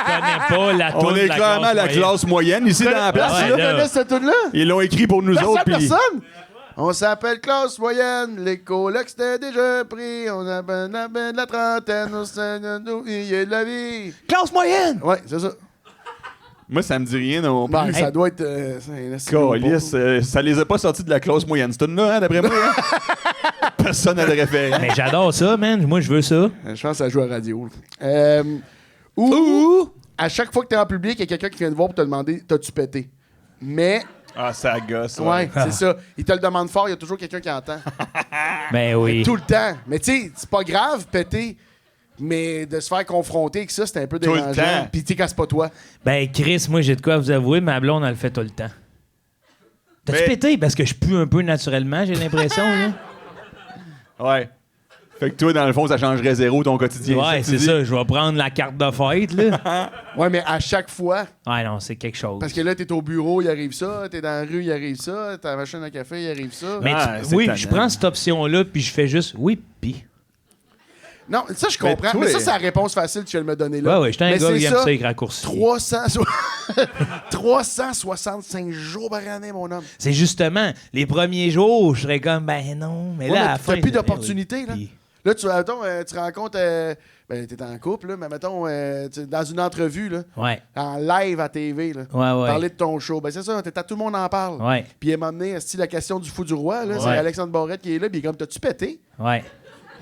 connais pas la toune On est de la clairement la moyenne. classe moyenne ici dans la place. Ouais, Personne là. là. connaît cette tune-là? Ils l'ont écrit pour nous autres. puis- Personne! On s'appelle classe moyenne, les colocs c'était déjà pris, on appelle la trentaine, au sein de nous, il y a de la vie. Classe moyenne! Ouais, c'est ça. Moi, ça me dit rien non plus. Ben, ça doit être. Calice, ça les a pas sortis de la classe moyenne. C'est une là, hein, d'après moi. Hein? Personne n'a le référent. Mais j'adore ça, man. Moi, je veux ça. Je pense que ça joue à radio. Ou, à chaque fois que t'es en public, il y a quelqu'un qui vient te voir pour te demander t'as-tu pété? Mais, Ah, ça gosse. ouais, c'est ça. Il te le demande fort, il y a toujours quelqu'un qui entend. Ben oui. Tout le temps. Mais tu sais, c'est pas grave, péter. Mais de se faire confronter avec ça, c'est un peu Tout le dérangeant. temps. Puis tu sais, quand c'est pas toi. Ben, Chris, moi, j'ai de quoi vous avouer. Ma blonde, elle le fait tout le temps. T'as-tu Mais- pété? Parce que je pue un peu naturellement, j'ai l'impression. Là. Ouais. Fait que toi, dans le fond, ça changerait zéro ton quotidien. Ouais, que tu c'est dis? ça. Je vais prendre la carte de fête, là. Ouais, mais à chaque fois, Ouais, non, c'est quelque chose. parce que là, t'es au bureau, il arrive ça. T'es dans la rue, il arrive ça. T'as la machine à café, il arrive ça. Mais Ah, c'est oui, tannant. je prends cette option-là, puis je fais juste oui, pis. Non, ça, je Mais comprends. toi, Mais ça, c'est la réponse facile que tu viens de me donner là. Ouais, ouais, j'étais un Mais gars c'est qui aime ça, ça, avec raccourci. 365 jours par année, mon homme. C'est justement, les premiers jours, je serais comme, ben non. Mais Ouais, là, mais à la fin. t'as plus je- d'opportunités, là. Puis- Là, tu rencontres. Ben, t'es en couple, là, mais mettons, dans une entrevue, là, Ouais, en live à TV, là, ouais. parler de ton show. Ben, c'est ça, tout le monde en parle. Ouais, Puis, à un moment donné, c'est la question du fou du roi, là, c'est Ouais. Alexandre Barrette qui est là, puis il est comme, t'as-tu pété? ouais.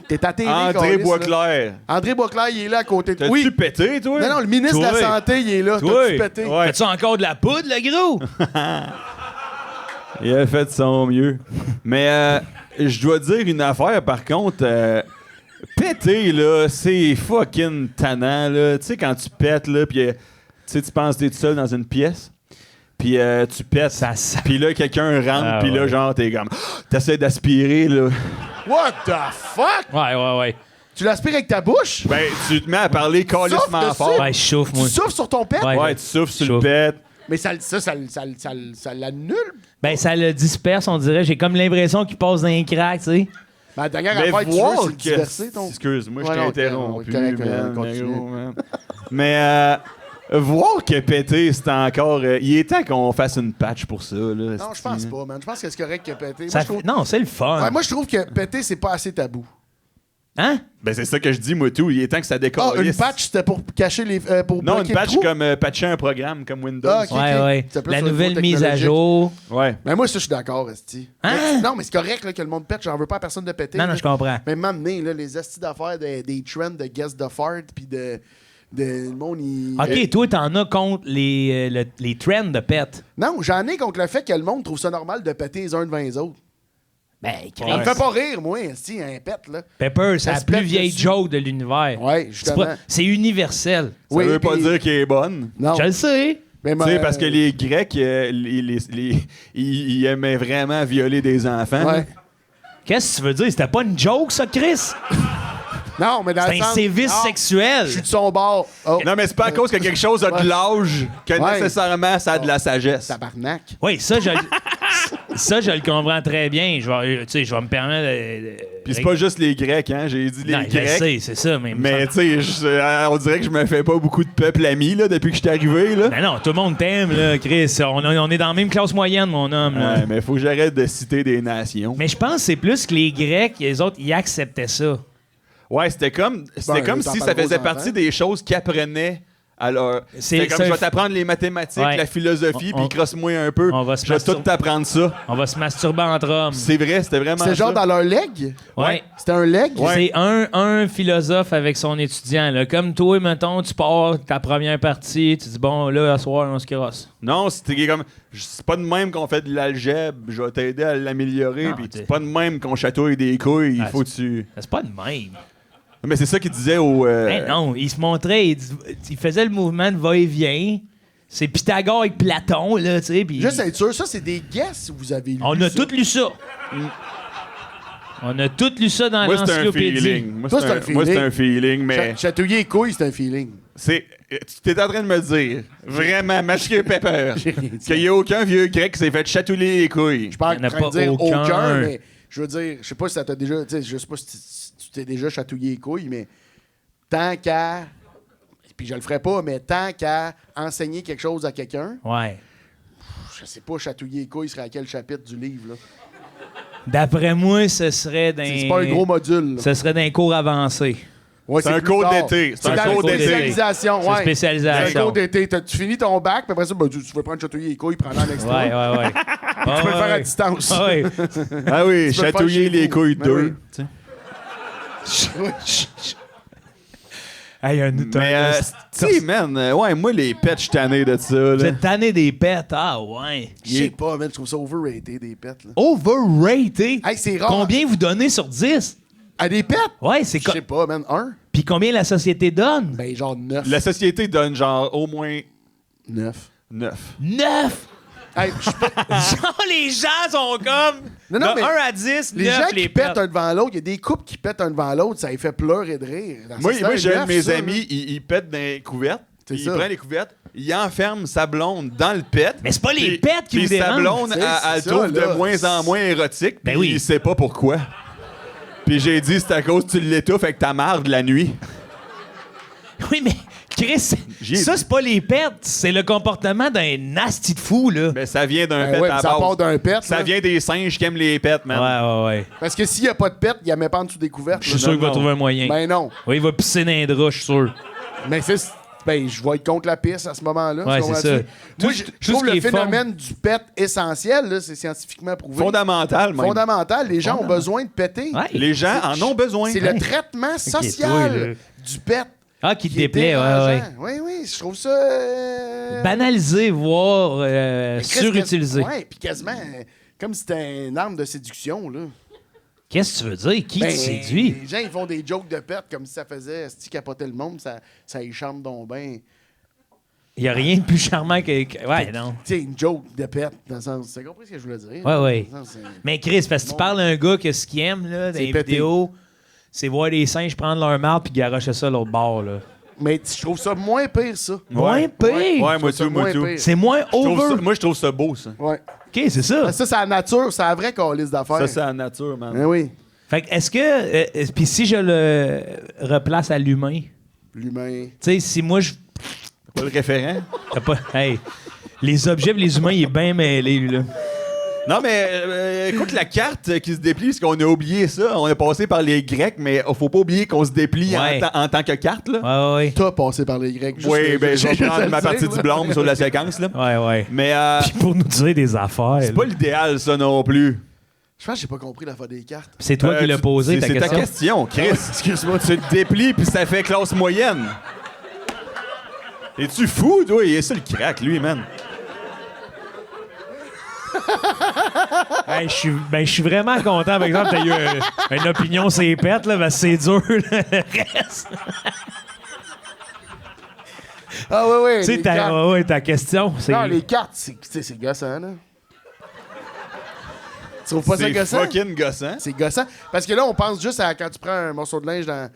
T'es à TV, André câlisse, là. Boisclair. André Boisclair, il est là à côté de T'as-tu Oui. pété, toi? Non, le ministre de Toi. la Santé, il est là. Toi. T'as-tu pété? Ouais. As-tu encore de la poudre, le gros? Il a fait de son mieux. Mais je dois dire une affaire, par contre. Péter, là, c'est fucking tannant, là. Tu sais, quand tu pètes, là, pis tu penses que t'es tout seul dans une pièce, puis tu pètes, Ça sent. puis là, quelqu'un rentre, Ah, puis là, ouais. genre, t'es comme... T'essaies d'aspirer, là. What the fuck? Ouais. Tu l'aspires avec ta bouche? Ben, tu te mets à parler calissement dessus? fort. Ouais, je chauffe, Tu moi. souffles sur ton pet? Ouais. Ouais, tu souffles sur le Chauffe. pète. Mais ça l'annule. Ben, ça le disperse, on dirait. J'ai comme l'impression qu'il passe dans un crack, tu sais. Mais la dernière Mais affaire que tu veux, voir c'est de que... diverser ton... Excuse-moi, Ouais, je t'ai non, interrompu, correct, man, continue. gros, man. Mais voir que péter, c'est encore... il est temps qu'on fasse une patch pour ça, là. Non, je pense pas, man. Je pense que c'est correct que péter. Ça Moi, je trouve... Non, c'est le fun. Ouais, moi, je trouve que péter, c'est pas assez tabou. Hein? Ben, c'est ça que je dis, moi, tout. Il est temps que ça décolle. Ah, une patch, c'était pour cacher les... pour Non, bloquer une le patch trou? comme patcher un programme comme Windows. Ah, ok. Ouais. C'est plus La sur le nouvelle niveau mise à technologique. jour. Ouais. Mais moi, ça, je suis d'accord, Esti. Hein? Mais- Non, mais c'est correct là, que le monde pète. J'en veux pas à personne de péter. Non, là. je comprends. Mais m'amener, là, les estis d'affaires des trends de guest de fart puis de Le monde, OK, toi, t'en as contre les trends de pète. Non, j'en ai contre le fait que le monde trouve ça normal de péter les uns devant les autres. Ben, Ça me fait pas rire, moi, si, un pet, là. Pepper, c'est Ça la se plus pète vieille dessus. joke de l'univers. Ouais, justement. C'est universel. Ça veut pas puis- dire qu'elle est bonne. Non. Je le sais. Mais Tu sais, parce que les Grecs, ils aimaient vraiment violer des enfants. Ouais. Qu'est-ce que tu veux dire? C'était pas une joke, ça, Chris? Non, mais dans C'est le un sens... sévice Ah, sexuel. Je suis de son bord. Oh, Non, mais c'est pas à cause que quelque chose a de l'âge que Ouais. nécessairement ça a de la sagesse. tabarnak. Oui, ça, je le comprends très bien. Je vais me permettre de... Puis c'est pas juste les Grecs, hein. J'ai dit les Non, je le Grecs. sais, c'est ça. Mais tu sais, on dirait que je me fais pas beaucoup de peuple ami là, depuis que je suis arrivé. Là. Ben non, tout le monde t'aime, là, Chris. On est dans la même classe moyenne, mon homme. Là. Ouais, mais faut que j'arrête de citer des nations. Mais je pense que c'est plus que les Grecs, les autres, ils acceptaient ça. Ouais, c'était comme Ben, si t'en ça parles faisait aux partie enfants. des choses qu'ils apprenaient. Alors, c'était comme c'est je un vais t'apprendre les mathématiques, Ouais. la philosophie, On- puis crosse-moi un peu. on va se Je vais tout t'apprendre ça. On va se masturber entre hommes. C'est vrai, c'était vraiment C'est genre ça. dans leur leg? Ouais. C'était un leg? Ouais. C'est un philosophe avec son étudiant. Là. Comme toi, mettons, tu pars ta première partie, tu dis, bon, là, à soir, on se crosse. Non, c'était comme. C'est pas de même qu'on fait de l'algèbre, je vais t'aider à l'améliorer, Non, puis t'es- c'est pas de même qu'on chatouille des couilles, il Ah, faut que tu. C'est pas de même. Mais c'est ça qu'il disait au. Ben non, il se montrait, il faisait le mouvement de va-et-vient. C'est Pythagore avec Platon, là, tu sais. puis- Juste être sûr, ça, c'est des guesses que vous avez lu. On a ça. tout lu ça. On a tout lu ça dans Moi, c'est un l'encyclopédie. feeling. Moi, Toi, c'est c'est un, un moi, c'est feeling. un feeling, mais. Chatouiller les couilles, c'est un feeling. C'est. Tu t'es en train de me dire, vraiment, Mathieu Pepper, J'ai rien dit. qu'il n'y a aucun vieux grec qui s'est fait chatouiller les couilles. Je suis pas Il y en en a train de pas dire aucun. aucun, mais je veux dire, je sais pas si ça t'a déjà. Tu sais, je sais pas si tu t'es déjà chatouillé les couilles, mais tant qu'à. Puis je le ferai pas, mais tant qu'à enseigner quelque chose à quelqu'un, Ouais. je sais pas, chatouiller les couilles serait à quel chapitre du livre, là. D'après moi, ce serait d'un. C'est pas un gros module, là. Ce serait d'un cours avancé. Ouais, C'est un plus cours tard. d'été. C'est un cours d'été. spécialisation, C'est ouais. spécialisation. C'est un cours d'été. Tu finis ton bac, puis après ça, ben, tu veux prendre chatouiller les couilles, prendre un extra. Ouais, ouais, ouais. Tu peux le faire à distance. Ouais. Ah oui, Tu peux le faire chatouiller chez les vous. couilles Ben d'eux. oui. tu sais. Hey, Mais, tu sais, man, ouais, moi, les pets, je suis tanné de ça. Là. Vous êtes tanné des pets, ah ouais. Je sais pas, man, je trouve ça overrated, des pets, là. Overrated. Hey, c'est rare. Combien vous donnez sur 10? À des pets? Ouais, c'est Je sais pas, man. 1? Puis combien la société donne? Ben, genre 9. La société donne genre au moins 9. 9. 9! Hey, je peux- Genre, les gens sont comme. Non, non, de mais 1 à 10, les 9 gens les qui pètent un devant l'autre, il y a des couples qui pètent un devant l'autre, ça les fait pleurer de rire. Moi, j'ai un de mes ça, amis, il pète dans les couvertes. C'est Il ça. prend les couvertes, il enferme sa blonde dans le pet. Mais c'est pas les Puis- pets qui puis vous sa dérangent. blonde, C'est elle ça, trouve là. de moins en moins érotique. Ben puis oui. il sait pas pourquoi. Puis j'ai dit, c'est à cause que tu l'étouffes avec ta marde la nuit. Oui, mais Chris, J'ai ça, dit. c'est pas les pets, c'est le comportement d'un nasty de fou, là. Ben, ça vient d'un Ben pet ouais, à ça base. part d'un pet, Ça là. vient des singes qui aiment les pets, man. Ouais, ouais, ouais. Parce que s'il n'y a pas de pet, il la met pas en dessous des couvertes. Je suis sûr qu'il va trouver un moyen. Ben non. Oui, il va pisser dans les draps, je suis sûr. Mais c'est. Ben, je vais être contre la pisse à ce moment-là. Ouais, tu c'est comprends-tu? ça. Moi, Tout- je tout trouve ce le qui est phénomène du pet essentiel, là, c'est scientifiquement prouvé. Fondamental, même. Fondamental. Les gens ont besoin de péter. Ouais. Les gens en ont besoin. C'est le traitement social toi, là. du pet. Ah, qui te qui est déplaît, ouais, ouais. dérangeant. Oui, oui, je trouve ça. Banaliser, voire Mais Chris, surutiliser. Ouais, puis quasiment comme si c'était une arme de séduction, là. Qu'est-ce que tu veux dire? Qui te séduit? Les gens, ils font des jokes de pet comme si ça faisait si capoter le monde, ça y chante donc ben. Il n'y a rien de plus charmant que. Ouais, non. Tu sais, une joke de pet, dans le sens. T'as compris ce que je voulais dire? Ouais, ouais. Dans le sens, c'est- Mais Chris, parce que tu Non. parles à un gars que ce qu'il aime, là, dans C'est les pété. vidéos, c'est voir les singes prendre leur marde puis garocher ça à l'autre bord, là. Mais je trouve ça moins pire, ça. Moins pire? Ouais, moi Je trouve ça tout, moi moins tout. pire. C'est moins Je trouve over. ça- Moi, je trouve ça beau, ça. Ouais. OK, c'est ça. Ça, c'est la nature, c'est la vraie calice d'affaires. Ça, c'est la nature, man. Ben oui. Fait que, est-ce que. Puis si je le replace à l'humain, tu L'humain. sais, si moi je. Pas le référent. T'as pas. Hey, les objets pis les humains, il est bien mêlé, lui, là. Non, mais écoute, la carte qui se déplie, parce qu'on a oublié ça. On est passé par les Grecs, mais faut pas oublier qu'on se déplie Ouais. en tant que carte, là. Ouais, ouais. T'as passé par les Grecs. juste Oui, le- ben, je vais juste prendre le ma dire, partie là. du blâme sur la séquence, là. Ouais, ouais. Mais Puis pour nous dire des affaires. c'est là. pas l'idéal, ça non plus. Je pense que j'ai pas compris l'affaire des cartes. C'est toi qui l'as posé, ta C'est ta question. question, Chris. Excuse-moi. Tu te déplies, puis ça fait classe moyenne. Es-tu fou, toi? Il est ça le crack, lui, man. Hey, je suis vraiment content, par exemple, t'as eu une opinion sur les pets, là, parce que c'est dur, là, le reste. Ah ouais, Tu sais, ta question, c'est... Non, les cartes, c'est gossant, là. Tu trouves pas ça C'est gossant? fucking gossant. C'est gossant. Parce que là, on pense juste à quand tu prends un morceau de linge dans...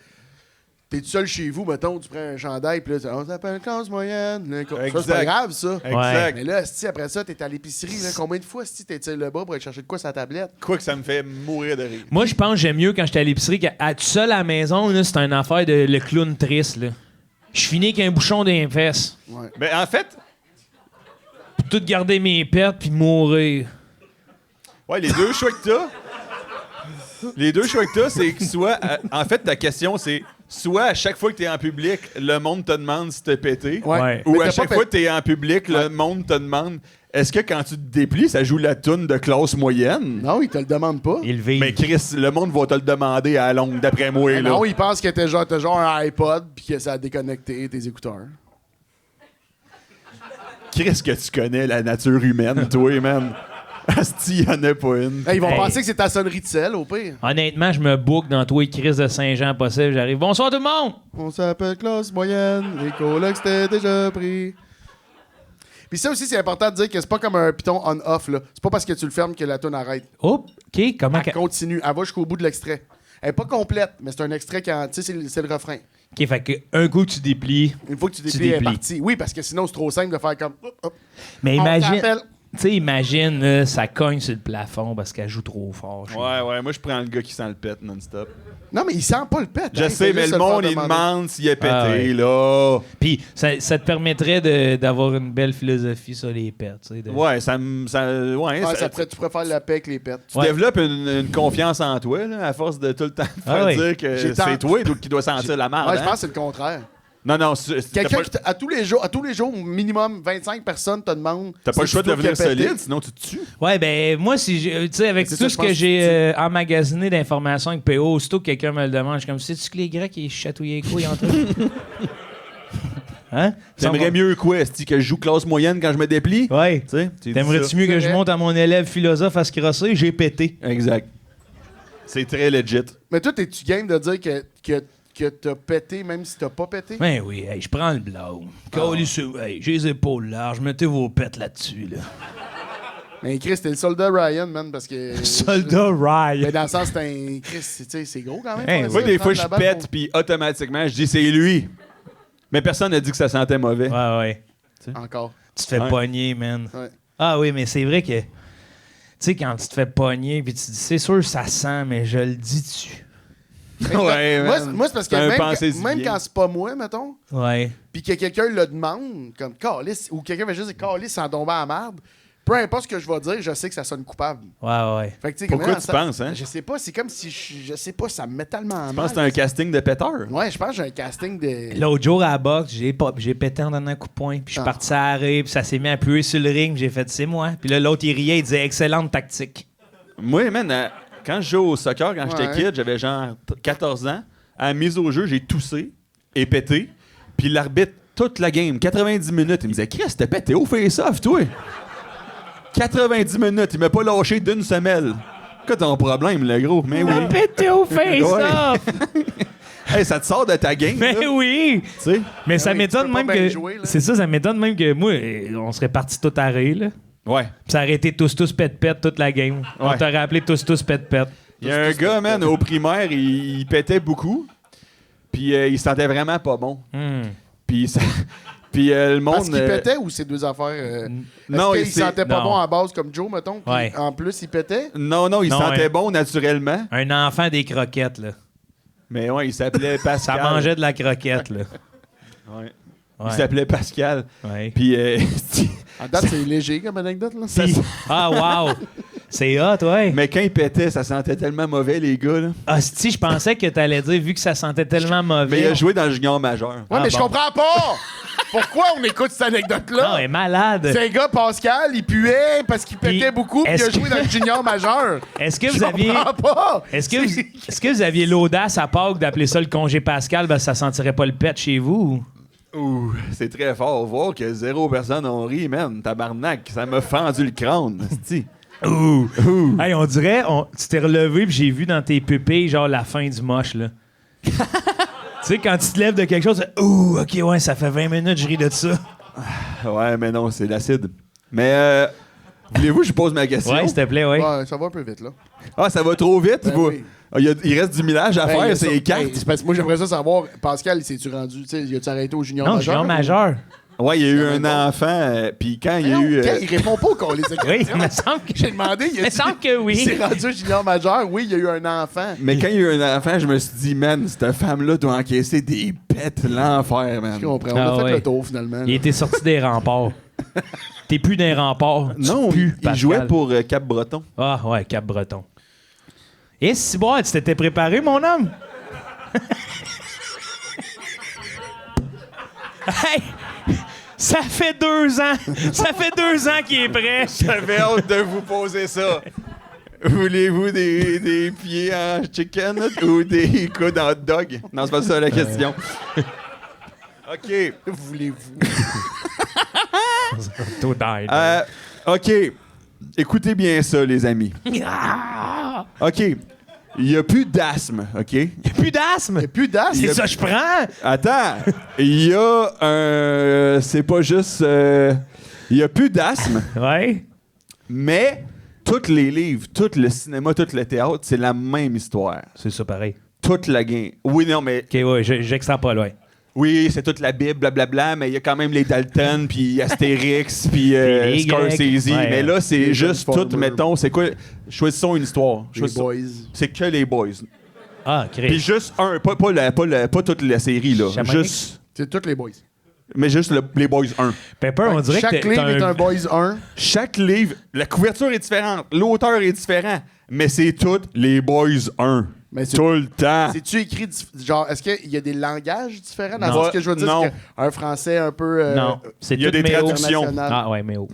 T'es tout seul chez vous, mettons, tu prends un chandail, puis là, on s'appelle classe moyenne. Là, ça, c'est pas grave, ça. Exact. Mais là, si après ça, t'es à l'épicerie, là, combien de fois, si t'es le bas pour aller chercher de quoi sur la tablette? Quoi que ça me fait mourir de rire. Moi, je pense que j'aime mieux quand j'étais à l'épicerie qu'à tout seul à la maison, là, c'est une affaire de le clown triste, là. Je finis avec un bouchon dans les fesses. Ouais. Mais en fait, Pour tout garder mes pertes puis mourir. ouais, les deux choix que t'as, c'est que soit... en fait, ta question, c'est soit à chaque fois que t'es en public, le monde te demande si t'es pété, Ouais. ou Mais à t'as chaque pas fois que t'es en public, le monde te demande est-ce que quand tu te déplies, ça joue la toune de classe moyenne? Non, ils te le demandent pas. Il vit. Mais Chris, le monde va te le demander à la longue, d'après moi. Là. Non, ils pensent que t'as genre un iPod puis que ça a déconnecté tes écouteurs. Chris, que tu connais la nature humaine, toi, man. Asti, y en a pas une. Hey, ils vont Hey. penser que c'est ta sonnerie de sel, au pire. Honnêtement, je me boucle dans tous les crises de Saint-Jean possible. J'arrive. Bonsoir tout le monde! On s'appelle classe moyenne, les colocs c'était déjà pris. Puis ça aussi, c'est important de dire que c'est pas comme un piton on-off, là. C'est pas parce que tu le fermes que la tune arrête. Oh, OK, comment... Elle continue. Elle va jusqu'au bout de l'extrait. Elle est pas complète, mais c'est un extrait qui... Tu sais, c'est le refrain. OK, fait que un coup, tu déplies. Une fois que tu déplies, elle est déplies. partie. Oui, parce que sinon, c'est trop simple de faire comme... Hop, hop. Mais On imagine... t'appelle. Tu sais, imagine, là, ça cogne sur le plafond parce qu'elle joue trop fort. je sais. Ouais, moi je prends le gars qui sent le pet non-stop. Non, mais il sent pas le pet. Je hein, sais, il fait mais juste le se monde, faire il demander. demande s'il est pété, Ah ouais. là. Puis ça te permettrait d'avoir une belle philosophie sur les pets. Tu sais, de... Ouais, Tu préfères la paix que les pets. tu développes une confiance en toi, là, à force de tout le temps faire Ah ouais. dire que J'ai c'est tant- toi qui dois sentir la merde. Ouais, je hein? pense que c'est le contraire. Non, Quelqu'un qui, à tous les jours, minimum 25 personnes te demandent. t'as pas le si choix de c'est toi qui devenir as pété. solide, sinon tu te tues. Ouais, ben moi, si tu sais, avec C'est tout ça, ce je pense que que j'ai emmagasiné d'informations avec PO, aussitôt que quelqu'un me le demande, je suis comme, sais-tu que les Grecs, ils chatouillaient les couilles entre eux? Hein? T'aimerais mieux quoi, esti, que je joue classe moyenne quand je me déplie? Ouais. Tu sais, tu dis T'aimerais-tu ça. mieux que C'est je vrai. monte à mon élève philosophe à se crosser? J'ai pété. Exact. C'est très legit. Mais toi, es-tu game de dire que t'as pété même si t'as pas pété? Ben oui, hey, je prends le blow. Hey, j'ai les épaules larges, mettez vos pets là-dessus. Là. Mais Chris, t'es le soldat Ryan, man, parce que. Soldat Ryan. Mais dans le sens, c'est un. Chris, tu sais, c'est gros quand même. Hey, faire Moi, ça, des fois, prendre je la balle pète, pour- puis automatiquement, je dis c'est lui. Mais personne n'a dit que ça sentait mauvais. Ouais. Encore. Tu te fais Ouais. pogner, man. Ouais. Ah oui, mais c'est vrai que, tu sais, quand tu te fais pogner, puis tu dis, c'est sûr, ça sent, mais je le dis-tu. Ouais, moi, man. moi, c'est parce que C'est un même, pensée-y même bien. quand c'est pas moi, mettons, Ouais. puis que quelqu'un le demande, comme Calice, ou quelqu'un va juste dire Calice sans tomber à la merde, peu importe ce que je vais dire, je sais que ça sonne coupable. Ouais. Fait que, tu sais, Pourquoi comment tu ça- penses, hein? Je sais pas, c'est comme si je sais pas, ça me met tellement Je mal. pense que c'est un casting de péteur. Ouais, je pense que j'ai un casting de. L'autre jour à la boxe, j'ai pété en donnant un coup de poing, puis je suis Ah. parti à l'arrêt, puis ça s'est mis à puer sur le ring, puis j'ai fait, c'est moi. Puis là, l'autre, il riait, il disait, excellente tactique. Moi, man, quand je joue au soccer, quand j'étais Ouais. kid, j'avais genre 14 ans. À la mise au jeu, j'ai toussé et pété. Puis l'arbitre, toute la game, 90 minutes, il me disait Chris, t'as pété au face-off, toi. 90 minutes, il m'a pas lâché d'une semelle. Quoi ton problème, le gros? Mais oui. Pété au face-off! Hey, ça te sort de ta game, Mais là. oui! Tu sais? Mais ça oui, m'étonne tu peux même pas bien que. jouer, là. C'est ça m'étonne même que moi, on serait partis tout arrêt, là. Ouais. Puis ça aurait été tous pète toute la game. On Ouais. t'aurait appelé tous pète. Il y a un gars, man, au primaire, il pétait beaucoup. Puis il se sentait vraiment pas bon. Puis ça... Puis le monde... Parce qu'il pétait ou c'est deux affaires? Non, il il s'est- sentait pas non. bon à base comme Joe, mettons. Puis Ouais. en plus, il pétait. Non, il Non, sentait ouais. bon naturellement. Un enfant des croquettes, là. Mais ouais, il s'appelait Ça Pascal. mangeait de la croquette, là. Ouais. Ouais. Il s'appelait Pascal. Ouais. Puis... En date, c'est léger comme anecdote, là. Puis- Ah, wow! C'est hot, ouais. Mais quand il pétait, ça sentait tellement mauvais, les gars. Là. Ah, si, je pensais que t'allais dire, vu que ça sentait tellement Mais mauvais. il a joué dans le junior majeur. Ouais, Ah, mais je bon. comprends pas! Pourquoi on écoute cette Non, anecdote-là? elle est malade. C'est un gars, Pascal, il puait parce qu'il pétait Puis, beaucoup, puis il a est-ce joué dans le junior majeur. Est-ce que Je vous aviez. comprends pas! Est-ce que vous aviez l'audace à Pâques d'appeler ça le congé Pascal parce que ça sentirait pas le pet chez vous? Ouh, c'est très fort. Voir que 0 personnes ont ri, man. Tabarnak, ça m'a fendu le crâne. esti. Ouh. Hey, on dirait, tu t'es relevé puis j'ai vu dans tes pupilles, genre, la fin du moche, là. Tu sais, quand tu te lèves de quelque chose, ouh, OK, ouais, ça fait 20 minutes, je ris de ça. Ouais, mais non, c'est l'acide. Mais, voulez-vous que je pose ma question? Ouais, s'il te plaît, ouais. Ouais, ça va un peu vite, là. Ah, ça va trop vite? Ben vous? oui. Ah, il reste du millage à Ben, il y faire, a c'est ça. les cartes. Ben, c'est parce que moi, j'aimerais ça savoir, Pascal, s'est-tu rendu, tu sais, il a-tu arrêté au junior Non, majeur? junior majeur. Ouais, il y a eu Ça va un être enfant, puis quand il y a Non, eu... il répond pas quand les Oui, il me semble que... J'ai demandé, Il me semble que oui. Il s'est rendu au junior majeur, oui, il y a eu un enfant. Mais quand il y a eu un enfant, je me suis dit, man, cette femme-là doit encaisser des pètes l'enfer, man. Je comprends. On Ah a fait ouais. le tour, finalement. Il était sorti des remparts. T'es plus des remparts. Non, il jouait pour Cap-Breton. Ah, ouais, Cap-Breton. Et si bon, tu t'étais préparé, mon homme? Hey! Ça fait 2 ans! Ça fait 2 ans qu'il est prêt! J'avais hâte de vous poser ça. Voulez-vous des pieds en chicken ou des coudes en hot dog? Non, c'est pas ça la question. OK. Voulez-vous? Tout die. OK. Écoutez bien ça, les amis. OK. Il n'y a plus d'asthme, OK? Y'a plus d'asthme! Il n'y a plus d'as. C'est ça, je prends! Attends. Il y a un... c'est pas juste... il n'y a plus d'asthme, Ouais. mais tous les livres, tout le cinéma, tout le théâtre, c'est la même histoire. C'est ça, pareil. Toute la game. Oui, non, mais... OK, ouais, j'extrapole, ouais. Oui, c'est toute la Bible, blablabla, mais il y a quand même les Dalton, puis Astérix, puis les Scorsese. Grecs. Ouais. Mais là, c'est Les juste John tout, Farmer. mettons, c'est quoi? Choisissons une histoire. Les boys. C'est que les boys. Ah, Puis Chris. juste un, pas toute la série, là. Chamonix? Juste, C'est tous les boys. mais juste les boys 1. Pepper, on dirait Chaque que livre t'as est un boys 1. Chaque livre, la couverture est différente, l'auteur est différent, mais c'est tous les boys 1. Mais c'est- Tout le temps. C'est-tu écrit, genre, est-ce qu'il y a des langages différents? Dans Non. ce que je veux dire, Non. c'est un français un peu Non, c'est il y a tout des méo. traductions. international. Ah, ouais, mais oh.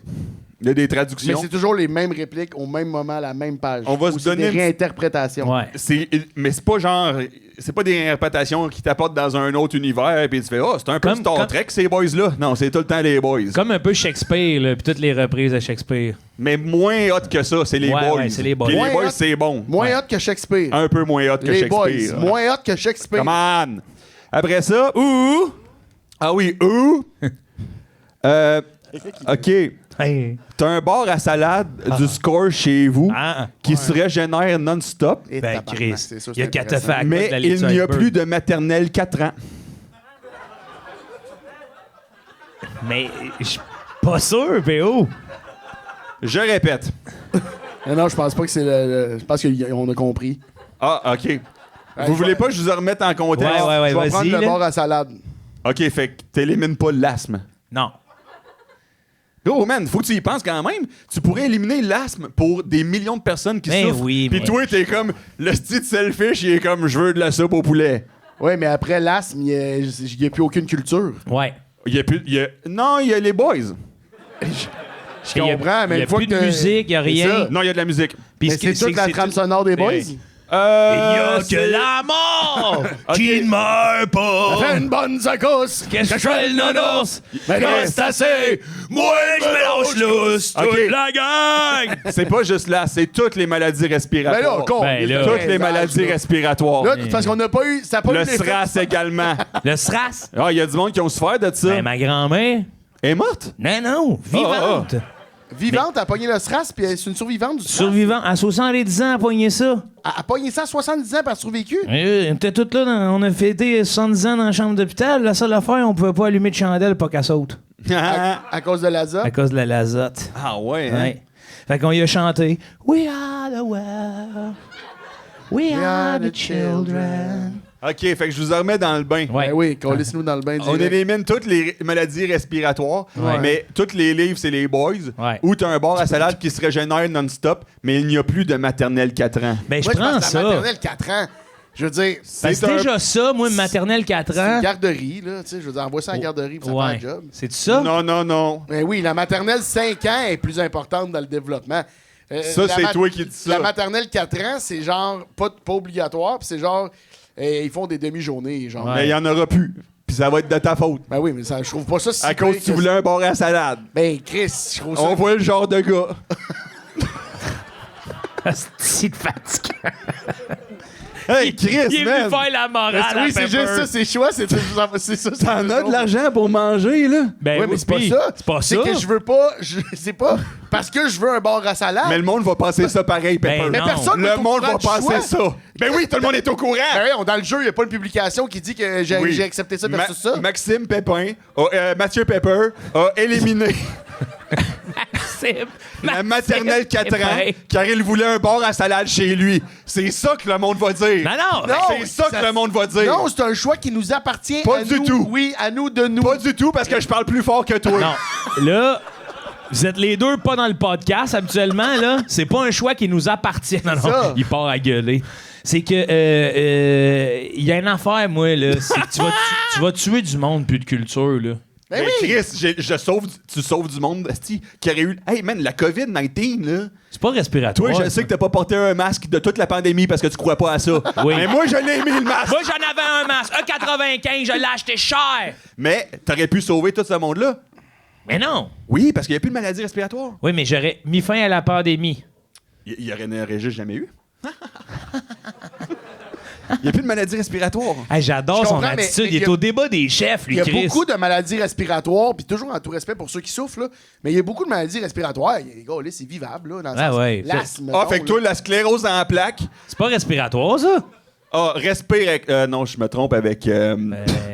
Il y a des Mais traductions. c'est toujours les mêmes répliques au même moment, à la même page. On va Ou se c'est donner des une- réinterprétations. Ouais. Mais c'est pas genre. C'est pas des interprétations qui t'apportent dans un autre univers, puis tu fais, oh, c'est un peu Comme- Star comme- Trek, ces boys-là. Non, c'est tout le temps les boys. Comme un peu Shakespeare, là, puis toutes les reprises de Shakespeare. Mais moins hot que ça, c'est les Ouais, boys. ouais, c'est les boys. Puis Moins les boys, hot. c'est bon. Moins Ouais. hot que Shakespeare. Un peu moins hot que les Shakespeare. boys. Moins hot que Shakespeare. Come on! Après ça, ouh! Ah oui, ouh! OK. Hey. T'as un bar à salade du score chez vous Ah, qui se régénère non-stop, Et ben, tabarnak, Chris, c'est ça, il y a c'est qu'à te intéressant. faire mais de la il laitue n'y a iceberg. plus de maternelle 4 ans. Mais je suis pas sûr, PO. Je répète. Non, je pense pas que c'est le. Je pense qu'on a compris. Ah, OK. Ouais, Vous voulez pas que je vous remette en contexte? Ouais, Je vais prendre vas-y. le là. bord à salade. OK, fait que t'élimines pas l'asthme. Non. Oh man, faut que tu y penses quand même. Tu pourrais éliminer l'asthme pour des millions de personnes qui Mais souffrent. oui, Puis mais- toi, t'es comme le style selfish, il est comme je veux de la soupe au poulet. Oui, mais après l'asthme, il n'y a plus aucune culture. Ouais. Il y a plus, non, il y a les boys. Je comprends, mais il y a une fois plus que de t'as- musique, il y a c'est rien. ça. Non, il y a de la musique. Puis Mais ce qui- c'est toute la c'est trame tout- sonore des boys. Oui. Il y a que la mort qui ne meurt pas. Fais une bonne secousse. Qu'est-ce que je fais le nonos? Mais non, Reste assez. Moi, je mélange lousse toute Ok. la gang. C'est pas juste là, c'est toutes les maladies Mais là, respiratoires. con. Ben là. Toutes les maladies respiratoires. Là, parce qu'on n'a pas eu. Ça a pas eu Le l'effet- SRAS également. Le SRAS. Ah, il y a du monde qui ont souffert de ça. Ben, ma grand-mère. Elle est morte? Non, vivante. Vivante, elle a pogné le SRAS, puis elle est une survivante du SRAS. Survivant. À 70 ans, à pogner ça. Elle a pogné ça à 70 ans, puis elle a survécu. On était tous là, on a fêté 70 ans dans la chambre d'hôpital. La seule affaire, on pouvait pas allumer de chandelle pour qu'elle saute. À cause de l'azote. À cause de la lazote. Ah ouais, hein? Ouais. Fait qu'on y a chanté We are the world. We are the children. OK, fait que je vous remets dans le bain. Ouais. Ben oui, collez-nous dans le bain On direct. élimine toutes les maladies respiratoires, Ouais. mais tous les livres, c'est les boys. Ouais. Ou t'as un bar à salade qui se régénère non-stop, mais il n'y a plus de maternelle 4 ans. Ben, je Moi, prends pense que la ça. maternelle 4 ans. Je veux dire, Ben, c'est déjà ça, moi, une maternelle 4 c'est une ans. garderie, là. Tu sais, je veux dire, envoie ça à la garderie, puis ça Ouais. fait un job. C'est ça? Non, non, non. Ben oui, la maternelle 5 ans est plus importante dans le développement. Ça, la c'est toi qui dis ça. La maternelle 4 ans, c'est genre pas obligatoire, puis c'est genre, ils font des demi-journées, genre. Ouais. Mais il n'y en aura plus. Puis Puis ça va être de ta faute. Ben oui, mais ça, je trouve pas ça si À cause que tu voulais un bar à salade. Ben, Chris, je trouve ça... On voit le genre de gars. C'est fatigant. Hey, Chris, Il est venu man! faire la morale à oui, c'est Pepper. juste ça, c'est choix, c'est ça. T'en as de l'argent pour manger, là? Ben Ouais, mais c'est pas puis, ça. C'est pas C'est ça. que je veux pas... C'est pas parce que je veux un bar à salade. Mais le monde va penser ça pareil, Pepper. Ben Mais non. personne Le n'est au monde courant va du penser choix. ça. Ben oui, tout le monde est au courant. Ben oui, dans le jeu, il n'y a pas une publication qui dit que j'ai Oui. accepté ça versus ça. Maxime Pépin, Mathieu Pepper, a éliminé C'est la maternelle 4 ans Pepper. car il voulait un bar à salade chez lui. C'est ça que le monde va dire. Non. C'est ça que le monde va dire. Non, c'est un choix qui nous appartient Pas à du nous. tout. Oui, à nous de nous. Pas du tout, parce que je parle plus fort que toi. Non. Là, vous êtes les deux pas dans le podcast habituellement, là. C'est pas un choix qui nous appartient. Non, ça. il part à gueuler. C'est que il y a une affaire, moi, là. C'est que tu vas tuer du monde plus de culture, là. Ben Mais oui. Chris, tu sauves du monde, esti, qui aurait eu... Hey, man, la COVID-19, là... C'est pas respiratoire. Toi, je sais que t'as pas porté un masque de toute la pandémie parce que tu crois pas à ça. Oui. Mais moi, je l'ai mis, le masque. Moi, j'en avais un masque. E95, je l'ai acheté cher. Mais t'aurais pu sauver tout ce monde-là. Mais non. Oui, parce qu'il n'y a plus de maladie respiratoire. Oui, mais j'aurais mis fin à la pandémie. Il y aurait juste jamais eu. Il n'y a plus de maladie respiratoire. Hey, j'adore Je son comprends, attitude. mais Il est il y a- au débat des chefs, lui, Il y a Chris. beaucoup de maladies respiratoires, puis toujours en tout respect pour ceux qui souffrent, là, mais il y a beaucoup de maladies respiratoires. Les gars, là, c'est vivable, là, dans le Ah sens- ouais. L'asthme. Ah, mettons, fait que toi, là. la sclérose en plaques. C'est pas respiratoire, ça? Ah, respire avec... non, je me trompe avec... La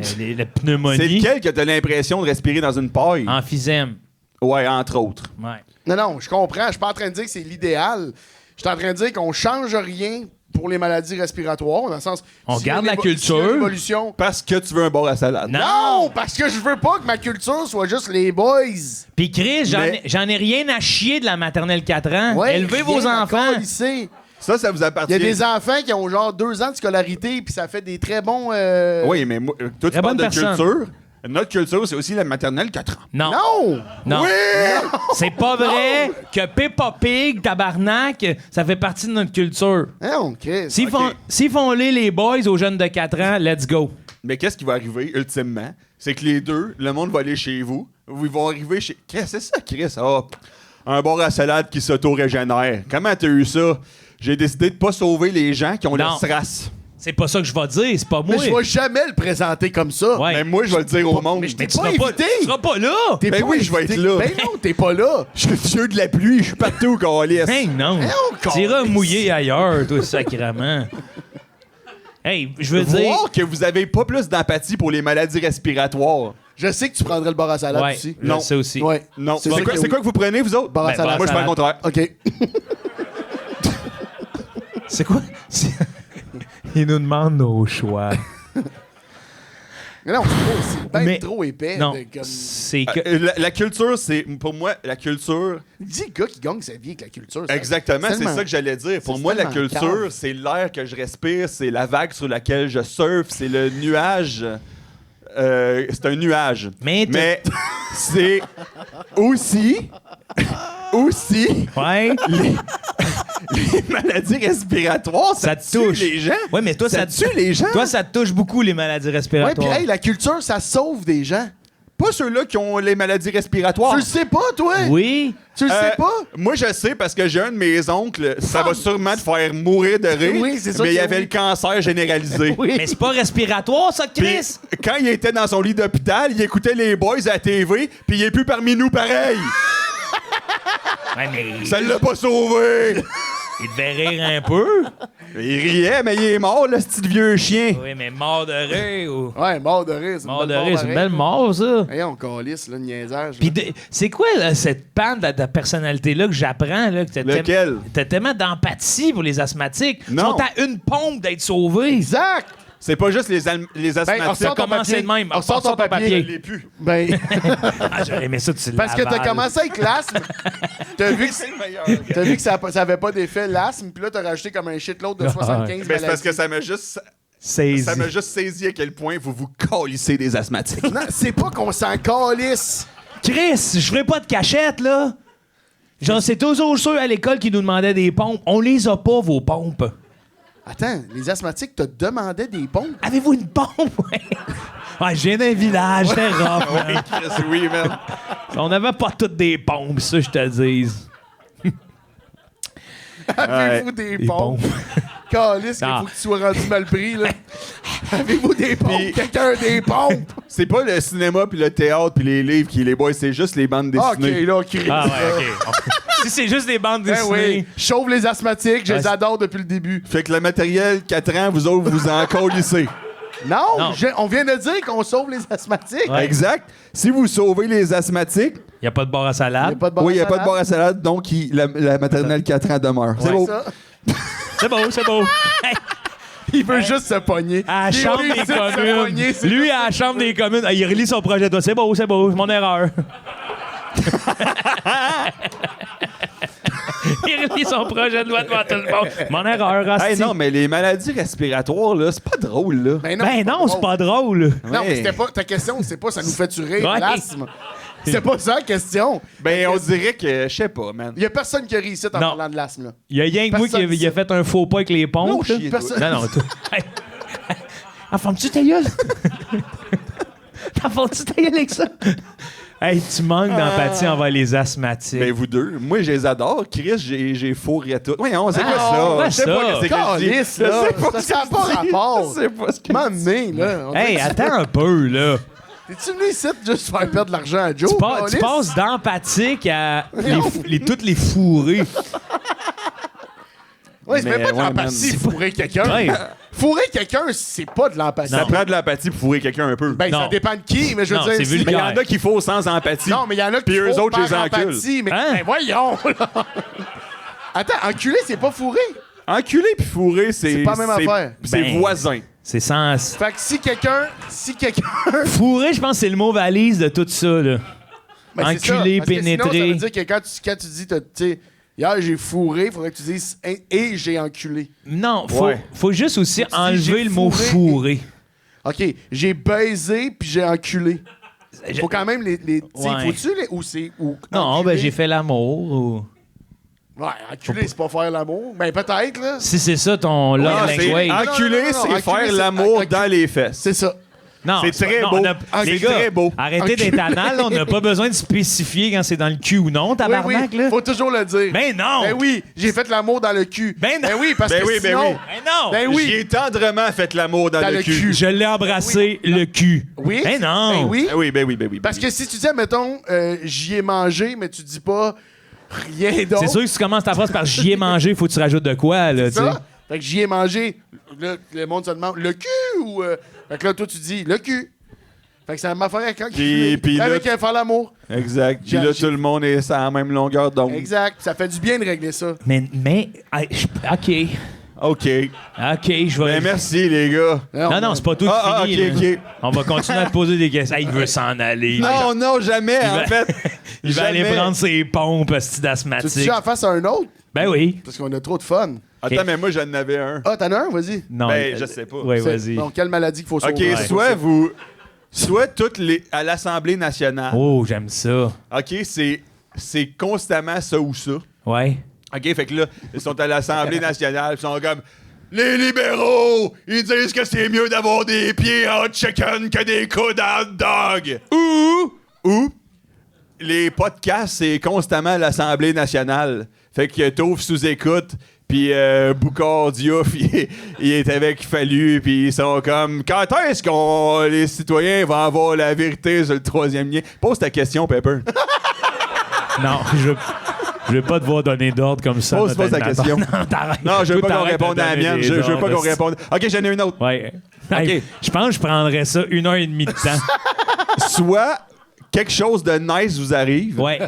c'est pneumonie. lequel que t'as l'impression de respirer dans une paille? Emphysème. Ouais, entre autres. Ouais. Non, je comprends. Je suis pas en train de dire que c'est l'idéal. Je suis en train de dire qu'on change rien pour les maladies respiratoires, dans le sens... On s'il y garde a la une s'il y a une culture. évolution... Parce que tu veux un bar à salade. Non, parce que je veux pas que ma culture soit juste les boys. Puis Chris, Mais- j'en ai rien à chier de la maternelle 4 ans. Ouais, Élevez vos rien à enfants. câlisser. Ça vous Il y appartient. a des enfants qui ont genre 2 ans de scolarité, puis ça fait des très bons... Oui, mais moi, toi, tu Très parles bonne de personne. culture. Notre culture, c'est aussi la maternelle 4 ans. Non. Non! Non. Oui! C'est pas vrai que Peppa Pig, tabarnak, ça fait partie de notre culture. Non, Chris. S'ils Ok. font les boys aux jeunes de 4 ans, let's go. Mais qu'est-ce qui va arriver, ultimement? C'est que les deux, le monde va aller chez vous. Ils vont arriver chez... Qu'est-ce que c'est ça, Chris? Ah, un bar à salade qui s'auto-régénère. Comment t'as eu ça? J'ai décidé de pas sauver les gens qui ont Non. le SRAS. C'est pas ça que je vais dire, c'est pas moi. Mais je vais jamais le présenter comme ça. Ouais. Mais moi, je vais le dire au monde. mais je t'ai Tu pas seras pas, invité. tu seras pas là. T'es Ben pas oui, je vais invité. être là. Ben non, t'es pas là. Je suis dieu de la pluie, je suis partout, câlisse. Hey, non. on T'iras calisse. mouiller ailleurs, toi, sacrément. Hey, je veux dire... Voir que vous avez pas plus d'empathie pour les maladies respiratoires. Je sais que tu prendrais le bar à salade Ouais, aussi. je Non. le sais aussi. Ouais. Non. C'est C'est ça quoi, que c'est oui. quoi que vous prenez, vous autres? Bar à Ben, salade. Moi, je fais le contraire. OK. C'est quoi? Il nous demande nos choix. Mais non, c'est bien Mais- trop épais. Non, de comme... c'est que... La culture, c'est... Pour moi, la culture... Dis le gars qui gagne sa vie avec la culture. ça- Exactement, c'est tellement- ça que j'allais dire. Pour c'est moi, la tellement culture, cave. c'est l'air que je respire, c'est la vague sur laquelle je surfe, c'est le nuage. C'est un nuage. Mais c'est aussi Ouais. les maladies respiratoires, ça Ça te tue touche. les gens. Ouais, mais toi, ça tue les gens. Toi, ça te touche beaucoup, les maladies Ouais, respiratoires. puis hey, la culture, ça sauve des gens. Pas ceux-là qui ont les maladies respiratoires. Tu le sais pas, toi? Oui. Tu le sais pas? Moi, je sais parce que j'ai un de mes oncles, ça va sûrement te faire mourir de rire. Oui, c'est sûr mais il que avait oui. le cancer généralisé. Oui. Mais c'est pas respiratoire, ça, Puis, Chris? quand il était dans son lit d'hôpital, il écoutait les boys à la TV, puis il est plus parmi nous pareil. Ouais, mais Ça l'a pas sauvé. il devait rire un peu. Il riait, mais il est mort, le petit vieux chien. Oui, mais mort de rire ou... Ouais, mort de rire. Mort de rire, c'est une belle mort, ça. Hey, on calisse, là, le niaisage. Puis c'est quoi là, cette panne de ta personnalité-là que j'apprends? Là, que Lequel? T'as tellement d'empathie pour les asthmatiques. Ils Non. sont à une pompe d'être sauvés. Exact! C'est pas juste les Ben, asthmatiques. on sort ton commencé papier. de même. On sort ton Je papier. l'ai plus. Ben, Ah, j'aurais aimé ça, tu parce que t'as l'avales. commencé avec l'asthme. T'as vu que, C'est le meilleur. t'as vu que ça avait pas d'effet l'asthme, puis là, t'as rajouté comme un shitload de 75 Ben, c'est parce que maladies. Saisi. ça m'a juste saisi à quel point vous vous calissez des asthmatiques. Non, c'est pas qu'on s'en calisse. Chris, je ferai pas de cachette, là. Genre, c'est toujours ceux à l'école qui nous demandaient des pompes. On les a pas, vos pompes. Attends, les asthmatiques te demandaient des pompes? Avez-vous une pompe? Ouais, je viens d'un village, c'est rough. Oui, Chris, oui, man. On n'avait pas toutes des pompes, ça, je te dis. Avez-vous des pompes? Calice, qu'il faut que tu sois rendu mal pris, là. Avez-vous des pompes? Puis- Quelqu'un a des pompes? C'est pas le cinéma, puis le théâtre, puis les livres qui les boys, c'est juste les bandes OK, dessinées. là, Chris. Ah ouais, OK. Si c'est juste des bandes Ben dessinées... oui, je sauve les asthmatiques, je les Ouais. adore depuis le début. Fait que le matériel, 4 ans, vous autres, vous en colissez. Non, Non. on vient de dire qu'on sauve les asthmatiques. Ouais. Exact. Si vous sauvez les asthmatiques, Il n'y a pas de bar à Il n'y salade. a pas de bar oui, il n'y à a pas de salade. bar à salade, donc la maternelle 4 ans demeure. C'est Ouais. beau. Ça. C'est beau, c'est beau. Hey, Il veut juste se pogner. à la Il Chambre veut des juste se communes. pogner, c'est Lui, à la Chambre des communes, il relit son projet de loi. C'est beau, c'est mon erreur. Il relit son projet de loi devant tout le monde. Mon erreur, Hey, hostie. non, mais les maladies respiratoires, là, c'est pas drôle, là. Ben Ben non, c'est pas drôle. Non, mais Ouais. c'était pas ta question, c'est pas ça nous fait tuer Ouais. l'asthme. C'était pas ça la question. Ben, on dirait que, je sais pas, man. Il y a personne qui a réussi en Non. parlant de l'asthme, là. Il y a rien que moi qui Personne il a fait un faux pas avec les pompes. Non, là. chier, Personne- Non, non, toi. Hey. Ah, ferme-tu ta gueule? T'en fais-tu ta gueule avec ça? Hey, tu manques d'empathie envers les asthmatiques. Ben, vous deux. Moi, je les adore. Chris, j'ai fourré à tout. Voyons, c'est Ah, quoi ça? quoi Je sais pas ça? qu'est-ce que je dis. Calisse, Je là. sais pas Ça ce que n'a je pas dis. rapport. Je sais pas ce que M'amener, là. On Hey, dirait que attends un peu, là. T'es-tu venu ici juste faire perdre de l'argent à Joe? Tu Calisse? passes d'empathique à toutes les fourrés. Ouais, c'est Mais même pas de ouais, l'empathie, man. fourrer quelqu'un. Ouais. Fourrer quelqu'un, c'est pas de l'empathie. Ça prend de l'empathie pour fourrer quelqu'un un peu. Ben, Non. ça dépend de qui, mais je veux Non, dire... c'est si- Mais il y en vulgaire. a qui font sans empathie. Non, mais il y en a qui Puis eux font autres, je les par encule. empathie, mais Hein? ben, voyons, là. Attends, enculé, c'est pas fourré. Enculé puis fourré, c'est pas la même affaire. C'est Ben, voisin. C'est sans... Fait que si quelqu'un... Fourré, je pense que c'est le mot valise de tout ça, là. Ben, c'est ça, Enculé, parce que sinon, ça pénétré. veut dire que quand tu dis, tu sais, hier j'ai fourré, il faudrait que tu dises et j'ai enculé. Non, Ouais. faut juste aussi dis j'ai enlever le mot fourré. fourré. OK, j'ai baisé puis j'ai enculé. Faut quand même les tu sais, Ouais. faut-tu les ou c'est ou Non, enculé? ben j'ai fait l'amour. Ou... Ouais, enculé, c'est pas faire l'amour. Ben peut-être là. Si c'est ça ton love Ah, c'est- language. enculé, non, non, c'est enculé, faire c'est- l'amour enculé. dans les fesses. C'est ça. Non, C'est très non, beau. les C'est gars, très beau. Arrêtez d'être anal, là, on n'a pas besoin de spécifier quand c'est dans le cul ou non, Oui, tabarnak, oui, là. faut toujours le dire. Ben non! Ben oui, j'ai fait l'amour dans le cul. Ben non. oui, parce Ben que oui, ben sinon... oui. Ben non! Ben oui. J'ai tendrement fait l'amour dans le cul. Je l'ai embrassé, le cul. Oui. Ben non! Ben oui. Ben oui, ben oui, ben oui. Parce que si tu dis, mettons, j'y ai mangé, mais tu dis pas rien d'autre. C'est sûr que si tu commences ta phrase par j'y ai mangé, faut que tu rajoutes de quoi, là, tu sais. ça. Fait que j'y ai mangé. Là, le monde se demande, le cul ou... Fait que là, toi, tu dis, le cul. Fait que ça m'a fait quand Puis là, avec faire l'amour. Exact. Puis J'ai- là, tout le monde est sur la même longueur d'onde. Exact. Ça fait du bien de régler ça. Mais OK. OK. OK, je vais... Ben merci, les gars. Non, c'est pas tout Ah, fini, OK, là. OK. On va continuer à te poser des questions. Hey, il veut s'en aller. Non, non, jamais, en va- fait. Il va aller Jamais. prendre ses pompes, Tu esti veux d'asthmatique. en face à un autre? Ben oui. Parce qu'on a trop de fun. Attends, OK. mais moi, j'en avais un. Ah, t'en as un? Vas-y. Non. Ben, je sais pas. Oui, C'est- vas-y. Donc, quelle maladie qu'il faut OK, sauver? soit toutes les à l'Assemblée nationale. Oh, j'aime ça. OK, c'est constamment ça ou ça. Ouais. OK, fait que là, ils sont à l'Assemblée nationale, ils sont comme les libéraux, ils disent que c'est mieux d'avoir des pieds en chicken que des coudes en hot dog. Ou les podcasts, c'est constamment à l'Assemblée nationale. Fait que t'ouvres sous-écoute, puis Boucard Diouf, il est avec Fallu, puis ils sont comme quand est-ce qu'on les citoyens vont avoir la vérité sur le troisième lien? Pose ta question, Pepper. Non, je veux pas devoir donner d'ordre comme ça. à Pose notre ta animateur. question. Non, t'arrêtes. Non, je veux Toi, pas qu'on t'arrêtes de réponde à la donner mienne. des Je veux pas ordres, qu'on réponde. OK, j'en ai une autre. Ouais. Hey, je pense que je prendrais ça 1h30 de temps. Soit quelque chose de nice vous arrive, Ouais.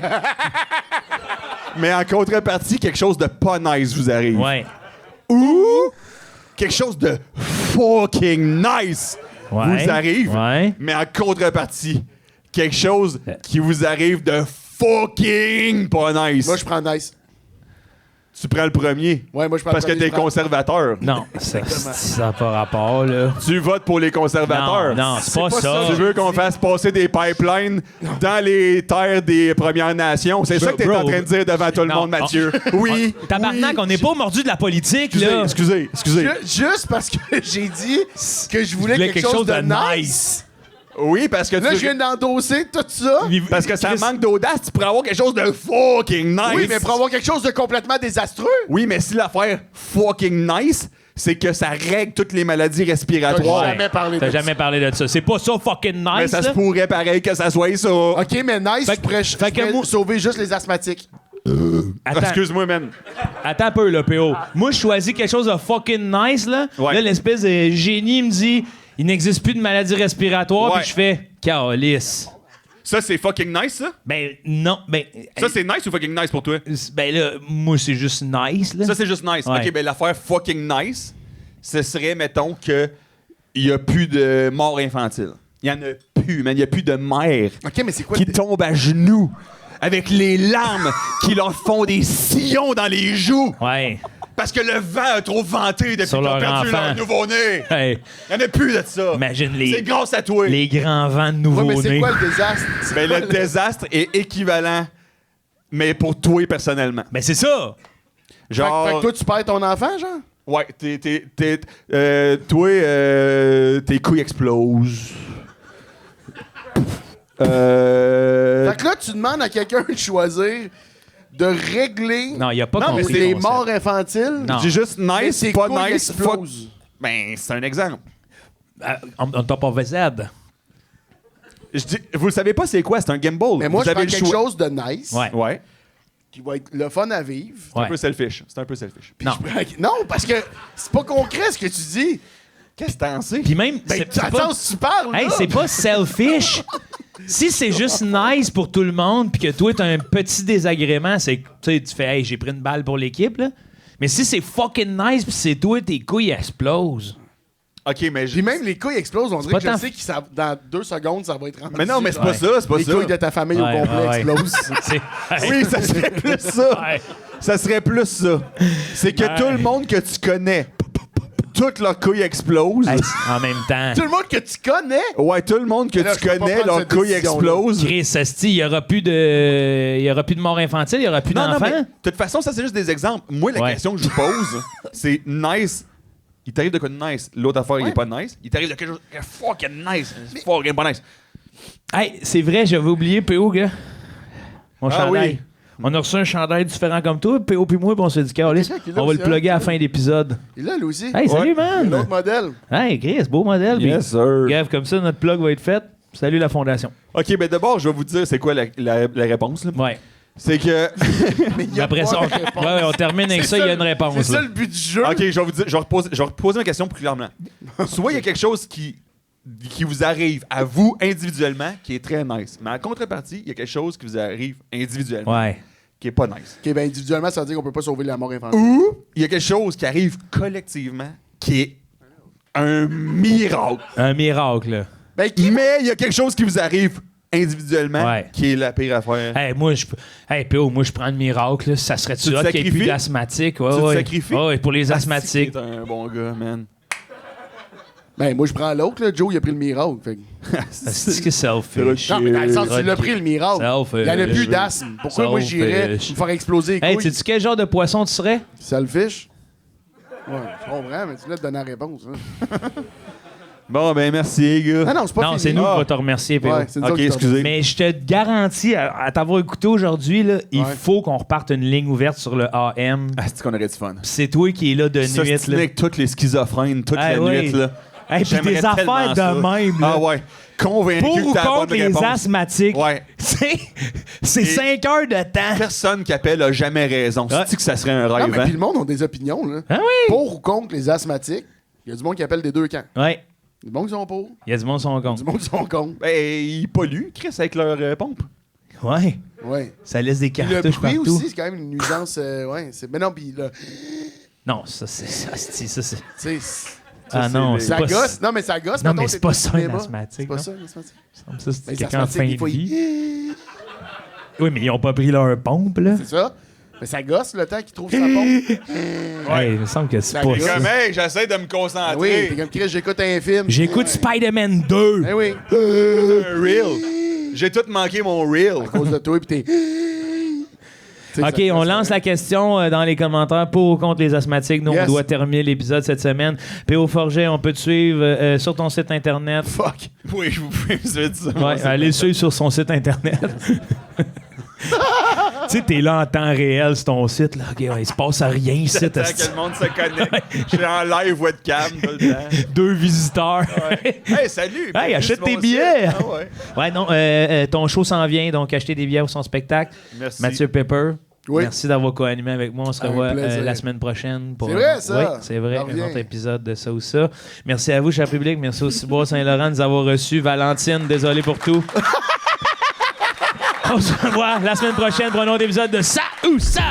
mais en contrepartie, quelque chose de pas nice vous arrive. Ouais. Ou quelque chose de fucking nice Ouais. vous arrive, Ouais. mais en contrepartie, quelque chose qui vous arrive de fucking pas nice. Moi, je prends nice. tu prends le premier. Ouais, moi, je prends Parce que le premier, t'es je prends- conservateur. Non, ça n'a pas rapport, là. Tu votes pour les conservateurs. Non, c'est pas ça. Tu veux qu'on fasse passer des pipelines dans les terres des Premières Nations? C'est ça que t'es Bro. en train de dire devant tout le Non. monde, Mathieu. Oui. Tabarnak, on n'est pas mordu de la politique, là. Excusez. Juste parce que j'ai dit que je voulais quelque chose de nice. Oui, parce que Là, tu... je viens d'endosser tout ça. Parce que ça manque d'audace, tu pourrais avoir quelque chose de fucking nice. Oui, mais pour avoir quelque chose de complètement désastreux. Oui, mais si l'affaire fucking nice, c'est que ça règle toutes les maladies respiratoires. T'as jamais parlé T'as de jamais parlé de ça. C'est pas ça fucking nice, Mais ça se là. pourrait pareil que ça soit ça. OK, mais nice, Fait tu pourrais, fait que moi- sauver juste les asthmatiques. Attends, Excuse-moi, man. attends un peu, là, PO. Moi, je choisis quelque chose de fucking nice, là. Ouais. Là, l'espèce de génie me dit, il n'existe plus de maladie respiratoire, Ouais. puis je fais, calice. Ça, c'est fucking nice, ça? Ben, non, ben... Ça, c'est nice ou fucking nice pour toi? Ben là, moi, c'est juste nice, là. Ça, c'est juste nice. Ouais. OK, ben l'affaire fucking nice, ce serait, mettons, que il y a plus de mort infantile. Il y en a plus, man. Il y a plus de mères OK, mais c'est quoi qui tombent à genoux avec les larmes qui leur font des sillons dans les joues Ouais. parce que le vent a trop venté depuis Sur qu'ils ont leur perdu enfant. leur nouveau-né. Hey, Il n'y en a plus de ça. imagine C'est les, grâce à toi. les grands vents de Ouais, mais c'est nouveau-nés. quoi le désastre? C'est Ben, quoi le désastre est équivalent, mais pour toi personnellement. Ben, c'est ça. Genre, Fait que toi, tu perds ton enfant, genre? ouais, toi, tes couilles explosent. Fait que là, tu demandes à quelqu'un de choisir de régler Non, il n'y a pas Non, mais compris c'est le les concept. morts infantiles. Non. J'ai juste Mais nice, ses pas couilles nice, fuck. explosent. Ben, c'est un exemple. On t'a pas fait ça. Je dis, vous le savez pas, c'est quoi? C'est un gamble. Mais moi, vous je avez prends le quelque choix. chose de nice, Ouais. Ouais. qui va être le fun à vivre. C'est un Ouais. peu selfish. C'est un peu selfish. Non. Non, parce que c'est pas concret ce que tu dis. Qu'est-ce que t'en sais? Puis même, Ben, c'est pas... attends, si tu parles, Hey, là. c'est pas selfish. Si c'est juste nice pour tout le monde, puis que toi, t'as un petit désagrément, c'est que tu sais, tu fais, hey, j'ai pris une balle pour l'équipe, là. Mais si c'est fucking nice, puis c'est toi, tes couilles explosent. OK, mais Puis même les couilles explosent, on dirait pas que je tant- sais que dans 2 secondes, ça va être rendu. Mais non, mais c'est genre, pas ça, c'est pas les ça. couilles de ta famille au Ouais, complet ouais. explosent. C'est- Oui, ça serait plus ça. Ouais. Ça serait plus ça. C'est que Ouais. tout le monde que tu connais, toutes leurs couilles explosent. Hey, en même temps. Tout le monde que tu connais. Ouais, tout le monde que Mais là, tu je peux pas connais, prendre leurs cette couilles décision-là. explosent. Chris, asti, il y aura plus de mort infantile, il y aura plus Non, non, mais d'enfants. de toute façon, ça, c'est juste des exemples. Moi, la Ouais. question que je vous pose, c'est nice. Il t'arrive de quoi de nice? L'autre affaire, il est pas nice. Il t'arrive de quelque chose de fucking nice. Fucking pas nice. Hey, c'est vrai, j'avais oublié PO, gars. Mon Ah chandail. oui. On a reçu un chandail différent comme toi, PO puis moi, puis on s'est dit, Carlis, C'est ça qui est là on va le aussi, plugger à la fin d'épisode. Il est là, lui aussi. Hey, salut, Ouais. Un man! autre modèle. Hey, Chris, beau modèle. puis Yes, sir. Gaffe, comme ça, notre plug va être fait. Salut la fondation. OK, ben d'abord, je vais vous dire c'est quoi la réponse. Là. Ouais. C'est que... Mais il y a Après pas ça, de réponse. on termine avec C'est ça, il y a une réponse. C'est ça là. le but du jeu. OK, je vais vous dire, je vais reposer ma question plus clairement. Soit il y a quelque chose qui vous arrive à vous individuellement qui est très nice. Mais en contrepartie, il y a quelque chose qui vous arrive individuellement Ouais. qui est pas nice. OK, ben individuellement, ça veut dire qu'on peut pas sauver la mort infantile. Ou il y a quelque chose qui arrive collectivement qui est un miracle. Un miracle, là. Ben, qui... Mais il y a quelque chose qui vous arrive individuellement Ouais. qui est la pire affaire. Hey, PO, moi, je prends le miracle, là. Ça serait-tu Tu te hot qu'il n'y ait plus sacrifies? d'asthmatiques? Ouais, Tu te ouais. sacrifies? Ouais, pour les T'es asthmatiques. un bon gars, man. Ben, moi, je prends l'autre, là. Joe, il a pris le miracle. Fait que- C'est que selfish. Non, mais dans le sens, tu l'as pris le miracle. Selfish. Il n'y en a plus d'asthme. Pourquoi moi, j'irais me Selfish. faire exploser les Hey, couilles? sais-tu quel genre de poisson tu serais? Selfish? Ouais, je comprends, mais tu voulais te donner la réponse. Hein. Bon, ben merci, les gars. Ah non, c'est pas Non, fini. c'est nous qui Ah. va te remercier, PO. Ouais, c'est nous Ok, autres qui t'en- excusez. Mais je te garantis, à t'avoir écouté aujourd'hui, là, il Ouais. faut qu'on reparte une ligne ouverte sur le AM. Ah, c'est qu'on aurait du fun. C'est toi qui es là de Ça, nuit. c'est Là. avec toutes les schizophrènes, toute Ah, la oui. nuit, là. Hey, puis J'aimerais des tellement affaires ça. de même. Là. Ah ouais. Convaincu Pour ou que t'as la contre bonne les réponse. asthmatiques. Ouais. C'est 5 heures de temps. Personne qui appelle a jamais raison. Ouais. C'est que ça serait un Non, rêve, mais hein? puis le monde a des opinions, là. Ah oui? Pour ou contre les asthmatiques, il y a du monde qui appelle des deux camps. Ouais. Du monde qui sont pour, Il y a du monde son du compte. monde qui sont contre. Ben, ils polluent, Chris, avec leur pompe. Ouais. Ouais. Ça laisse des Puis le cartouches bruit partout. aussi, c'est quand même une nuisance. Ouais, c'est... Mais non, puis là, tu Non, ça, c'est. Ça, c'est. sais, Ah non, c'est ça pas. gosse. Non, mais ça gosse. Non, mettons, mais t'es c'est pas au ça, cinéma. un asthmatique, C'est pas non? ça, un asthmatique. Ça, c'est Mais les quelqu'un en fin asthmatiques, des de fois, vie. ils... Oui, mais ils ont pas pris leur pompe, là. C'est ça. Mais ça gosse le temps qu'il trouve sa pompe. Hey, il me semble que c'est Ça pas gosse. ça. Comme, hey, j'essaie de me Ah concentrer. oui, t'es comme Chris, j'écoute un film. J'écoute Spider-Man 2. Eh oui. Un reel. J'ai tout manqué mon reel. À cause de toi, pis t'es. OK, on lance la question dans les commentaires pour ou contre les asthmatiques. Nous, on Yes. doit terminer l'épisode cette semaine. P.O. Forget, on peut te suivre sur ton site Internet. Fuck. Oui, vous pouvez me suivre ça. Ouais, allez le suivre sur son site Internet. Tu sais, t'es là en temps réel sur ton site. Là. OK, ouais, il se passe à rien ici. J'attends que le monde se connecte. Je suis en live webcam tout le temps. 2 visiteurs. Hey, salut! Hey, achète Juste tes mon billets! site. Ah ouais. Ouais, non, ton show s'en vient, donc achetez des billets pour son spectacle. Merci. Mathieu Pepper, Oui. merci d'avoir co-animé avec moi. On se Avec revoit plaisir. la semaine prochaine. Pour C'est vrai, ça? Oui, c'est vrai. Ça Un revient. autre épisode de ça ou ça. Merci à vous, cher public. Merci au Ciboire Saint-Laurent de nous avoir reçus. Valentine, désolé pour tout. On se revoit la semaine prochaine pour un autre épisode de Ça ou Ça!